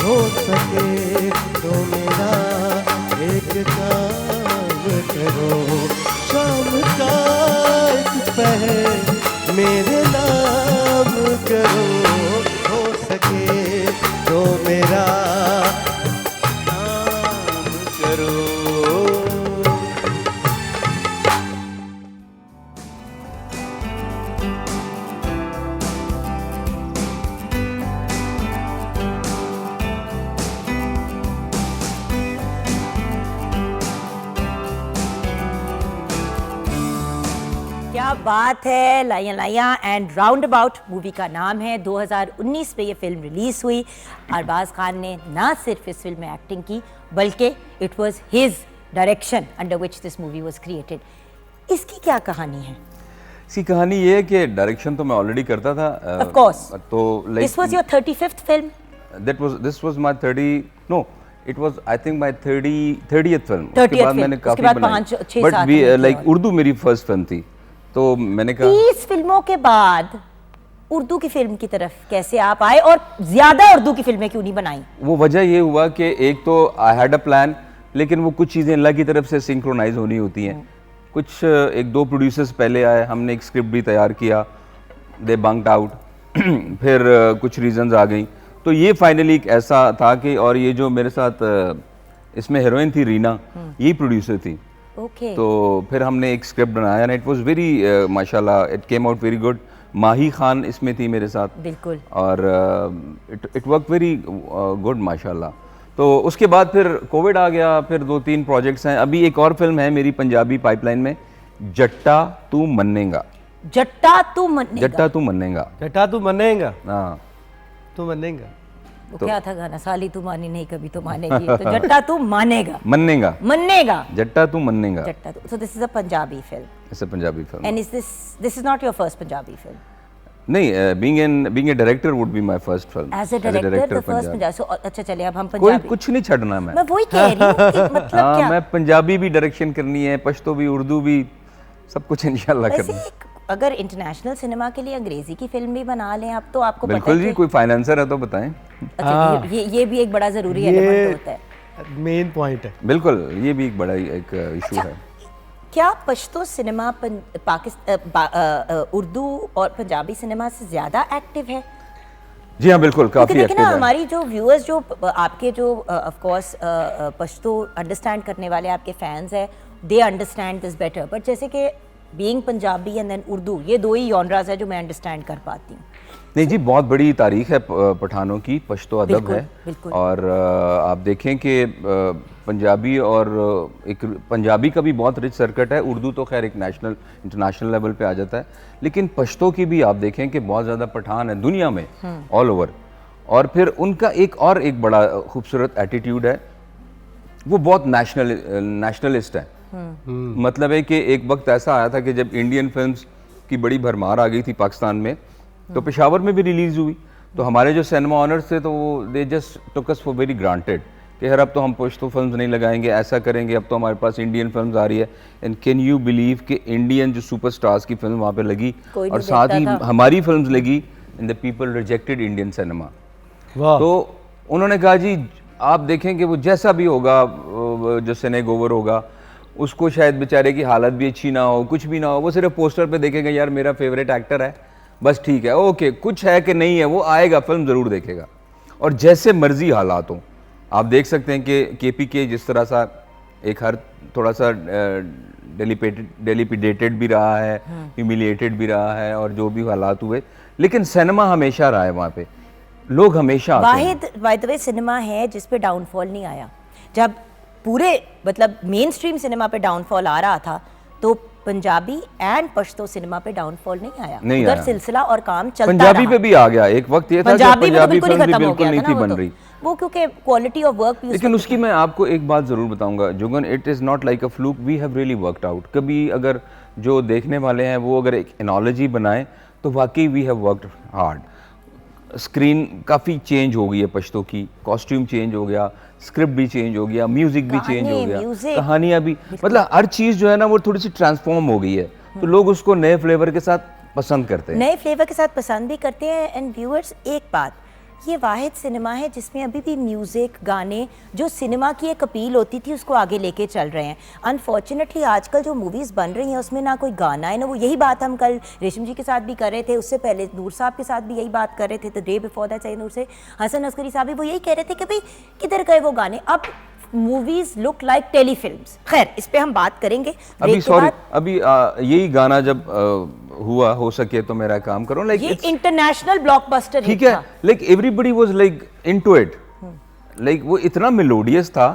हो सके तो मेरा एक काम करो, शाम का एक पहर मेरे नाम करो, हो सके तो मेरा काम करो। क्या बात है, लाइया लाइया एंड राउंड अबाउट मूवी का नाम है। 2019 में ये फिल्म रिलीज हुई। अरबाज खान ने ना सिर्फ इस फिल्म में एक्टिंग की बल्कि it was his direction under which this movie was created. इसकी क्या कहानी है? इसकी कहानी ये है कि डायरेक्शन तो मैं ऑलरेडी करता था। Of course. तो This was your 35th film? this was my 30 no it was I think my 30th film। 30th उसके बाद film, मैंने उसके काफी बाद बनाई, 5-6 बट सात फिल्में लाइक की और। उर्दू मेरी फर्स्ट फिल्म थी, तो मैंने कहा 30 फिल्मों के बाद उर्दू की फिल्म की तरफ कैसे आप आए और ज्यादा उर्दू की फिल्में क्यों नहीं बनाई? वो वजह ये हुआ कि एक तो आई हैड अ प्लान, लेकिन वो कुछ चीज़ें अल्लाह की तरफ से सिंक्रोनाइज होनी होती हैं। कुछ एक दो प्रोड्यूसर्स पहले आए, हमने एक स्क्रिप्ट भी तैयार किया, दे बंक्ड आउट फिर कुछ रीजंस आ गई, तो ये फाइनली एक ऐसा था कि, और ये जो मेरे साथ इसमें हीरोइन थी रीना, यही प्रोड्यूसर थी। ओके। तो फिर हमने एक स्क्रिप्ट बनाया एंड इट वाज वेरी माशाल्लाह, it came out very good. Mahi Khan इसमें थी मेरे साथ, बिल्कुल, और इट वर्क वेरी गुड माशाल्लाह। तो उसके बाद फिर कोविड आ गया, फिर 2-3 प्रोजेक्ट्स हैं। अभी एक और फिल्म है मेरी पंजाबी पाइपलाइन में, जट्टा तू मन्नेगा। जट्टा तू मन्नेगा। जट्टा तू मन्नेगा, जटा तू मनेगा, हाँ। तू मनेगा। वो क्या था गाना? साली तू मानी नहीं कभी तो मानेगी, तो जट्टा तू मानेगा, मन्नेगा, मन्नेगा, जट्टा तू मन्नेगा। जट्टा तू। So this is a Punjabi film ऐसे Punjabi film. And is this is not your first Punjabi film? नहीं, being a director would be my first film. As a director the first Punjabi. So अच्छा चलिए, अब हम कोई पंजाबी, कुछ नहीं छड़ना मैं मैं वही कह रही हूँ कि मतलब हाँ, क्या मैं पंजाबी भी डायरेक्शन करनी है, पश्तो भी, उर्दू भी, सब कुछ इंशाल्लाह वैसे करना है। अगर इंटरनेशनल सिनेमा के लिए अंग्रेजी की फिल्म भी बना लें आप, तो आपको पता बिल्कुल है जी, कि कोई फाइनेंसर है तो बताएं। अच्छा, ये भी एक बड़ा जरूरी एलिमेंट होता है। मेन पॉइंट है। बिल्कुल, ये भी एक बड़ा एक इशू है। क्या पश्तो सिनेमा उर्दू और पंजाबी सिनेमा से ज्यादा एक्टिव है? जी हाँ, बिल्कुल, क्योंकि काफी देखिए ना, एक्टिव है। हमारी जो व्यूअर्स, जो आपके जो ऑफ कोर्स पश्तो अंडरस्टैंड करने वाले आपके फैंस हैं, they understand this better. But जैसे कि being Punjabi and then Urdu, ये दो ही जॉनरास है जो मैं अंडरस्टैंड कर पाती हूँ। नहीं जी, बहुत बड़ी तारीख है पठानों की, पश्तो अदब है। बिल्कुल। और आप देखें कि पंजाबी और एक पंजाबी का भी बहुत रिच सर्किट है, उर्दू तो खैर एक नेशनल इंटरनेशनल लेवल पे आ जाता है, लेकिन पश्तो की भी आप देखें कि बहुत ज़्यादा पठान है दुनिया में, ऑल ओवर। और फिर उनका एक बड़ा खूबसूरत एटीट्यूड है, वो बहुत नेशनलिस्ट है। मतलब है कि एक वक्त ऐसा आया था कि जब इंडियन फिल्म्स की बड़ी भरमार आ गई थी पाकिस्तान में, तो पेशावर में भी रिलीज़ हुई, तो हमारे जो सिनेमा ऑनर्स थे तो वो they just took us for very granted कि यार अब तो हम पश्तो फिल्म्स नहीं लगाएंगे, ऐसा करेंगे, अब तो हमारे पास इंडियन फिल्म्स आ रही है। एंड कैन यू बिलीव कि इंडियन जो सुपरस्टार्स की फिल्म वहाँ पे लगी और साथ ही हमारी फिल्म्स लगी, and the people rejected Indian cinema. तो उन्होंने कहा जी आप देखें कि वो जैसा भी होगा, जो सिनेग ओवर होगा, उसको शायद बेचारे की हालत भी अच्छी ना हो, कुछ भी ना हो, वो सिर्फ पोस्टर पे देखेगा यार मेरा फेवरेट एक्टर है, बस ठीक है, ओके, कुछ है कि नहीं है, वो आएगा, फिल्म ज़रूर देखेगा। और जैसे मर्जी हालात हों, आप देख सकते हैं कि केपीके जिस तरह सा एक हर थोड़ा सा डेलिपिडेटेड भी रहा है, ह्यूमिलिएटेड भी रहा है, और जो भी हालात हुए, लेकिन सिनेमा हमेशा रहा है वहाँ पे, लोग हमेशा आते हैं। वाहिद बाय द वे सिनेमा है जिस पे डाउनफॉल नहीं आया। जब पूरे मतलब मेन स्ट्रीम सिनेमा पे डाउनफॉल आ रहा था, तो पंजाबी एंड पश्तो सिनेमा पे डाउनफॉल नहीं आया, उधर सिलसिला और काम चलता रहा। पंजाबी पे भी आ गया, एक वक्त ये था कि पंजाबी फिल्म भी बिल्कुल नहीं थी बन रही, वो क्योंकि क्वालिटी ऑफ वर्क भी। लेकिन उसकी मैं आपको एक बात जरूर बताऊंगा Jugan, it is not like a fluke, we have really worked out. कभी अगर जो देखने वाले हैं वो अगर एक एनोलॉजी बनाएं तो वाकई we have worked hard. Screen काफ़ी चेंज हो गई है पश्तो की, कॉस्ट्यूम चेंज हो गया, स्क्रिप्ट भी चेंज हो गया, म्यूजिक भी चेंज हो गया, कहानियाँ भी, मतलब हर चीज़ जो है ना वो थोड़ी सी ट्रांसफॉर्म हो गई है, तो लोग उसको नए फ्लेवर के साथ पसंद करते हैं, नए फ्लेवर के साथ पसंद भी करते हैं। एंड व्यूअर्स, एक बात, ये वाहिद सिनेमा है जिसमें अभी भी म्यूज़िक, गाने, जो सिनेमा की एक अपील होती थी उसको आगे लेके चल रहे हैं। अनफॉर्चुनेटली आजकल जो मूवीज़ बन रही हैं उसमें ना कोई गाना है ना वो, यही बात हम कल रेशम जी के साथ भी कर रहे थे, उससे पहले नूर साहब के साथ भी यही बात कर रहे थे, द डे बिफोर दैट नूर से हसन अस्करी साहब भी वो यही कह रहे थे कि भाई किधर गए वो गाने, अब मूवीज लुक लाइक टेलीफिल्म्स। खैर इस पे हम बात करेंगे अभी। सॉरी, अभी यही गाना जब हुआ, हो सके तो मेरा काम करो, लाइक ये इंटरनेशनल ब्लॉकबस्टर ठीक है, like everybody was like into it, like वो इतना मेलोडियस था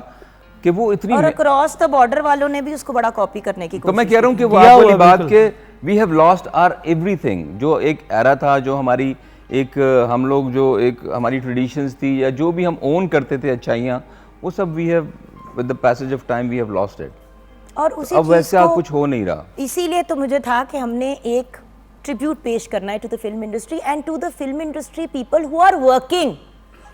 कि वो इतनी, और अक्रॉस द बॉर्डर वालों ने भी उसको बड़ा कॉपी करने की कोशिश। तो मैं कह रहा हूँ कि वो आप वाली बात के we have lost our everything, जो एक एरा था, जो हमारी एक हम लोग जो एक हमारी ट्रेडिशंस थी या जो भी हम ओन करते थे अच्छाइयाँ, वो सब we have with the passage of time we have lost it. और उसी अब वैसा कुछ हो नहीं रहा, इसीलिए तो मुझे था कि हमने एक ट्रिब्यूट पेश करना है to the film industry and to the film industry people who are working,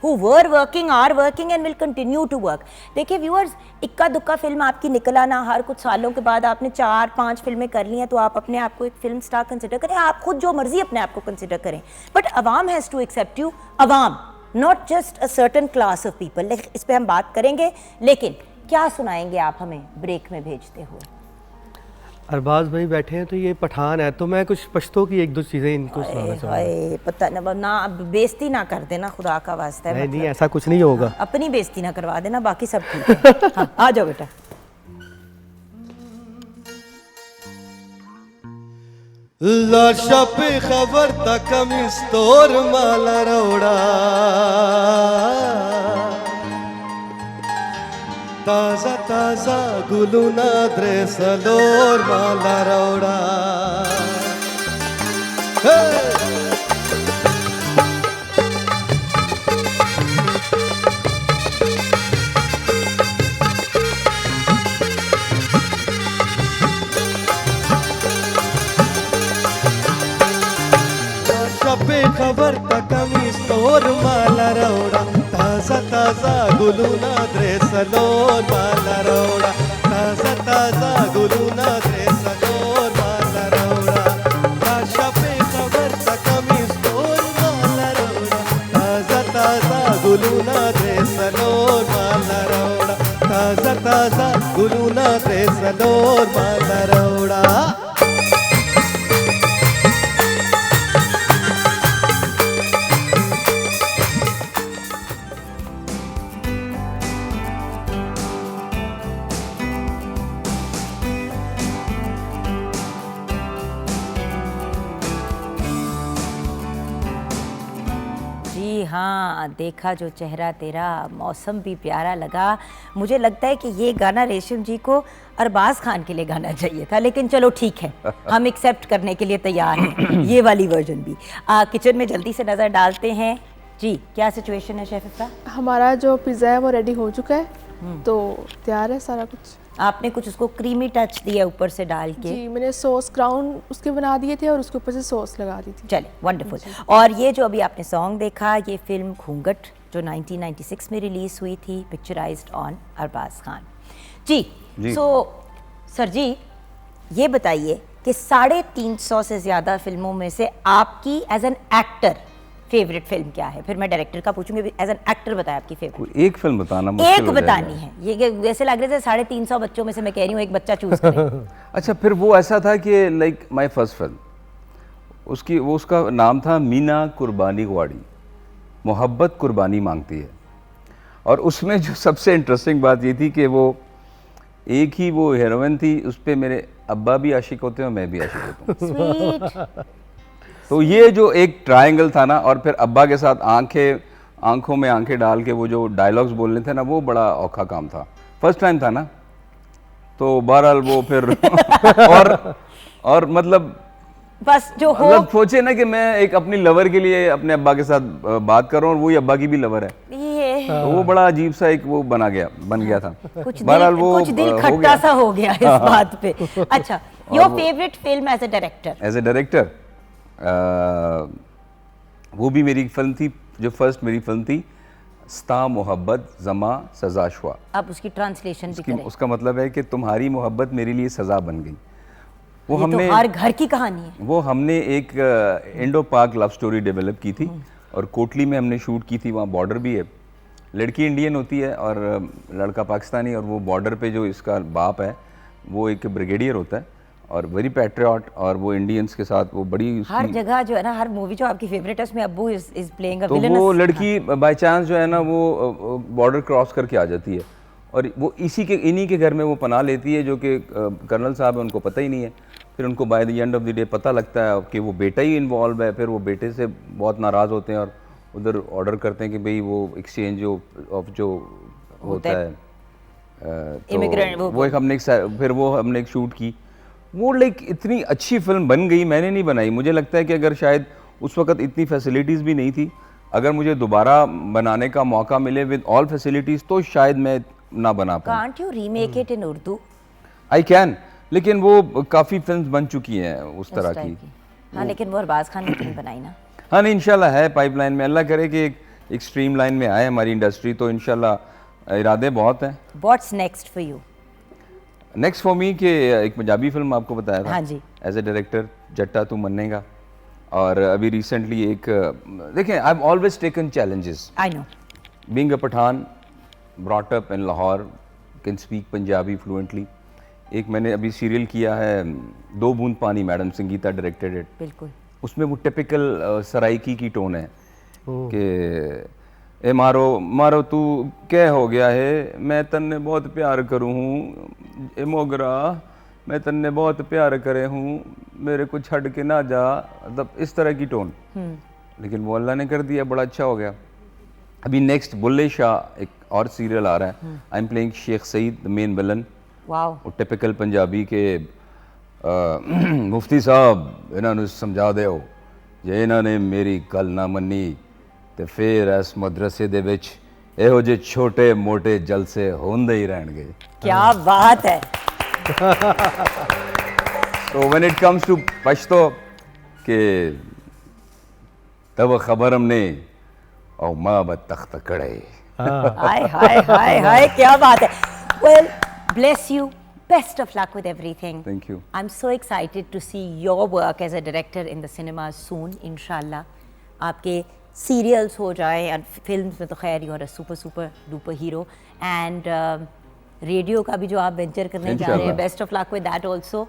who were working, are working and will continue to work। देखिए व्यूअर्स, इक्का दुक्का फिल्म आपकी निकल आना, हर कुछ सालों के बाद आपने 4-5 फिल्में कर ली हैं तो आप अपने आप को एक फिल्म स्टार कंसिडर करें, आप खुद जो मर्जी अपने आप को कंसिडर करें, but Awam has to accept you, Awam, not just a certain class of people. इस पर हम बात करेंगे, लेकिन क्या सुनाएंगे आप हमें ब्रेक में भेजते हुए? अरबाज भाई बैठे हैं तो ये पठान है, तो मैं कुछ पश्तो की एक दो चीज़ें इनको सुनाना चाहूँगा। पता ना बेइज्जती ना कर देना, खुदा का वास्ता है। नहीं, ऐसा कुछ नहीं होगा, अपनी बेइज्जती ना करवा देना, बाकी सब ठीक है। हाँ, आ जाओ बेटा। लाशा पे खबर तक मिस्तोर माला रोड़ा, ताजा ताजा गुलूना द्रेसलोर माला रोड़ा। शबे खबर तक मिस्तोर माला रोड़ा, ताजा ताजा गुलूना द्रेसलोर माला रोड़ा, ताजा ताजा गुलूना द्रेसलोर माला रोड़ा। शबे खबर तक मिस्तोर माला रोड़ा, ताजा ताजा गुलूना द्रेसलोर माला रोड़ा, ताजा ताजा गुलूना द्रेसलोर माला रोड़ा। हाँ देखा जो चेहरा तेरा, मौसम भी प्यारा लगा। मुझे लगता है कि ये गाना रेशम जी को अरबाज खान के लिए गाना चाहिए था, लेकिन चलो ठीक है, हम एक्सेप्ट करने के लिए तैयार हैं ये वाली वर्जन भी। किचन में जल्दी से नज़र डालते हैं जी, क्या सिचुएशन है शेफ इफ्रा? हमारा जो पिज़्ज़ा है वो रेडी हो चुका है, तो तैयार है सारा कुछ। आपने कुछ उसको क्रीमी टच दिया ऊपर से डाल के? जी, मैंने सॉस क्राउन उसके बना दिए थे और उसके ऊपर से सॉस लगा दी थी। चले, वंडरफुल। और ये जो अभी आपने सॉन्ग देखा, ये फिल्म घूंघट जो 1996 में रिलीज़ हुई थी, picturised on Arbaaz Khan ji. So sir जी, ये बताइए कि 350 से ज़्यादा फिल्मों में से आपकी as an actor favourite film क्या है? फिर मैं डायरेक्टर का पूछूंगी, एज एन एक्टर बताएं आपकी फेवरेट। एक फिल्म बताना मुश्किल एक बतानी है, ये वैसे लग रहे थे 350 बच्चों में से मैं कह रही हूँ एक बच्चा चूज करें। अच्छा, फिर वो ऐसा था कि लाइक माय फर्स्ट फिल्म, उसका नाम था मीना कुर्बानी ग्वाड़ी, मोहब्बत कुर्बानी मांगती है। और उसमें जो सबसे इंटरेस्टिंग बात ये थी कि वो एक ही वो हीरोइन थी, उस पर मेरे अब्बा भी आशिक होते हैं और मैं भी आशिक होता हूँ। तो ये जो एक ट्रायंगल था ना, और फिर अब्बा के साथ आंखों में आंखें डाल के वो जो डायलॉग्स बोलने थे ना, वो बड़ा औखा काम था। फर्स्ट टाइम था ना, तो बहरहाल वो फिर और मतलब बस जो हो, मतलब सोचे ना कि मैं एक अपनी लवर के लिए अपने अब्बा के साथ बात कर रहा हूँ, और वही अब्बा की भी लवर है, तो वो बड़ा अजीब सा एक वो बन गया था। कुछ दिल खट्टा सा हो गया इस बात पे। अच्छा, your favourite film as a director? वो भी मेरी फिल्म थी, जो फर्स्ट मेरी फिल्म थी, स्ता मोहब्बत जमा सजा शुआ। अब उसकी ट्रांसलेशन भी करें। उसका मतलब है कि तुम्हारी मोहब्बत मेरे लिए सजा बन गई। वो ये हमने तो हर घर की कहानी है। वो हमने एक इंडो पाक लव स्टोरी डेवलप की थी, और कोटली में हमने शूट की थी। वहाँ बॉर्डर भी है, लड़की इंडियन होती है और लड़का पाकिस्तानी, और वो बॉर्डर पे जो इसका बाप है वो एक ब्रिगेडियर होता है और वेरी पैट्रियट, और वो इंडियंस के साथ वो बड़ी हर जगह जो है ना, हर मूवी जो आपकी फेवरेट है उसमें अब्बू इज प्लेइंग अ तो विलेनस। वो लड़की बाय चांस जो है ना वो बॉर्डर क्रॉस करके आ जाती है, और वो इन्हीं के घर में वो पनाह लेती है, जो कि कर्नल साहब है, उनको पता ही नहीं है। फिर उनको by the end of the day पता लगता है कि वो बेटा ही इन्वॉल्व है। फिर वो बेटे से बहुत नाराज़ होते हैं और उधर ऑर्डर करते हैं कि भाई वो एक्सचेंज जो होता है इमिग्रेंट, वो एक हमने एक शूट की। वो लाइक इतनी अच्छी फिल्म बन गई, मैंने नहीं बनाई। मुझे लगता है कि अगर शायद उस वक्त इतनी फैसिलिटीज़ भी नहीं थी, अगर मुझे दोबारा बनाने का मौका मिले विद ऑल फैसिलिटीज़, तो शायद मैं ना बना पाऊँ। Can't you remake it in Urdu? I can, लेकिन वो काफ़ी फिल्म्स बन चुकी हैं उस तरह की। हाँ, लेकिन वो अरबाज खान ने फिल्म बनाई ना। हाँ नहीं, इंशाल्लाह है पाइपलाइन में। अल्लाह करे कि एक स्ट्रीम लाइन में आए हमारी इंडस्ट्री, तो इंशाल्लाह इरादे बहुत हैं। What's next for you? Next for me कि एक पंजाबी फिल्म आपको बताया था, हाँ जी, एज ए डायरेक्टर, जट्टा तू मन्नेगा। और अभी रिसेंटली एक देखें, I have always taken challenges. I know, being a Pathan, brought up in Lahore, can speak Punjabi fluently. एक मैंने अभी सीरियल किया है, दो बूंद पानी, मैडम संगीता डायरेक्टेड इट। बिल्कुल उसमें वो टिपिकल सराइकी की टोन है कि ए मारो मारो तू क्या हो गया है, मैं तन्ने बहुत प्यार करूँ हूँ, ए मोगरा मैं तन्ने बहुत प्यार करे हूँ, मेरे को छड़ के ना जा, मतलब इस तरह की टोन। लेकिन वो अल्लाह ने कर दिया, बड़ा अच्छा हो गया। अभी नेक्स्ट बुल्ले शाह एक और सीरियल आ रहा है, I am playing Sheikh Saeed the main villain. Wow, वो टिपिकल पंजाबी के मुफ्ती साहब इन्होंने समझा दे जे इन्होंने मेरी गल ना मनी तो फिर इस मदरसे दे विच इहो जे छोटे मोटे जलसे होंदे ही रहणगे। क्या बात है। तो when it comes to Pashto के तब खबर हमने और माँ बतख्त कड़े। हाय हाय हाय हाय, क्या बात है। Well, bless you, best of luck with everything. Thank you. I'm so excited to see your work as a director in the cinemas soon, inshallah. आपके serials हो जाए and films में तो खैर you are a super duper hero, and radio का भी जो आप venture करने जा रहे हैं, best of luck with that also,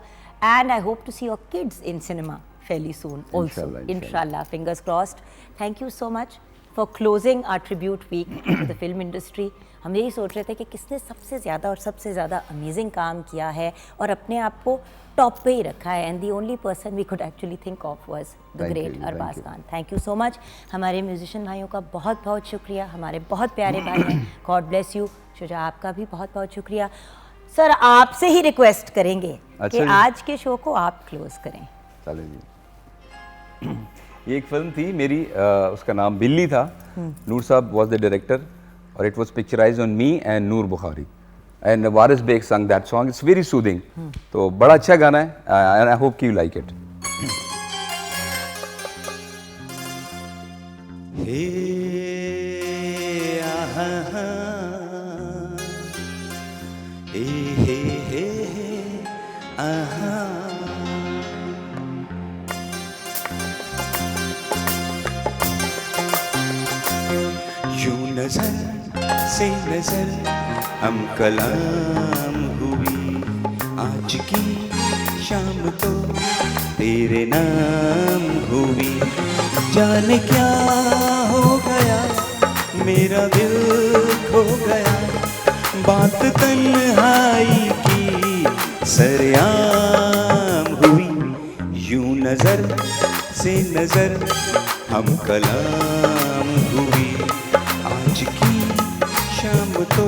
and I hope to see your kids in cinema fairly soon also, inshallah. Fingers crossed. Thank you so much for closing our tribute week to the film industry. हम यही सोच रहे थे कि किसने सबसे ज़्यादा और सबसे ज़्यादा अमेजिंग काम किया है और अपने आप को टॉप पे ही रखा है, and the only person we could actually think of was the great Arbaaz Khan. Thank you so much. हमारे म्यूजिशियन भाइयों का बहुत बहुत शुक्रिया, हमारे बहुत प्यारे भाई हैं, गॉड ब्लेस यू। शुजा, आपका भी बहुत बहुत शुक्रिया। सर, आपसे ही रिक्वेस्ट करेंगे कि आज के शो को आप क्लोज करें। चले जी। ये एक फिल्म थी मेरी, उसका नाम बिल्ली था। नूर साहब वाज द डायरेक्टर और it was picturised on me and Noor Bukhari and Waris Baig sang that song. It's very soothing. तो बड़ा अच्छा गाना है एंड आई होप कि यू लाइक इट। नजर से नजर हम कलाम हुई, आज की शाम तो तेरे नाम हुई। जाने क्या हो गया, मेरा दिल खो गया, बात तन्हाई की सरेआम हुई। यूं नजर से नजर हम कलाम हुई, आज की शाम तो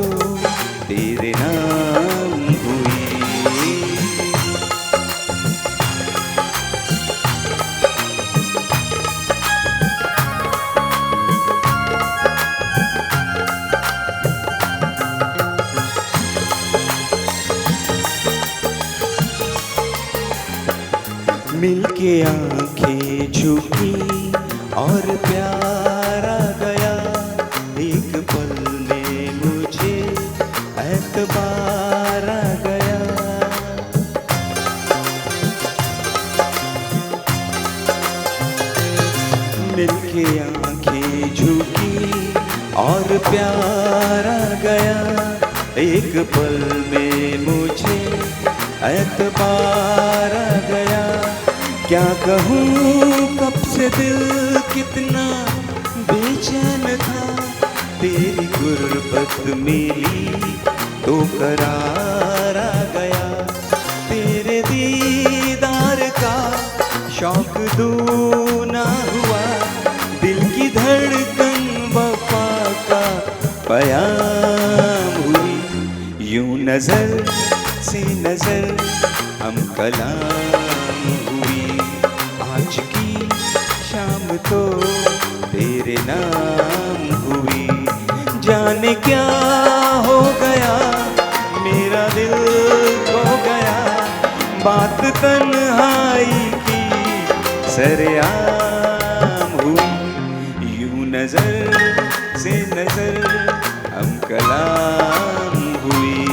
तेरे नाम हुई। मिलके आंखें झुकी और प्यार आ गया, एक पल में मुझे एतबार आ गया। मिलके आंखें झुकी और प्यार आ गया, एक पल में मुझे एतबार आ गया। क्या कहूँ कब से दिल कितना बेचैन था, तेरी गुर्बत मिली तो करार आ गया। तेरे दीदार का शौक दूना हुआ, दिल की धड़कन वफा का पयाम हुई। यूं नजर से नजर हम कलाम हुई, आज की शाम तो तेरे नाम हुई। जाने क्या हो गया, मेरा दिल खो गया, बात तन्हाई की सरेआम हुई। यूं नजर से नजर हम कलाम हुई।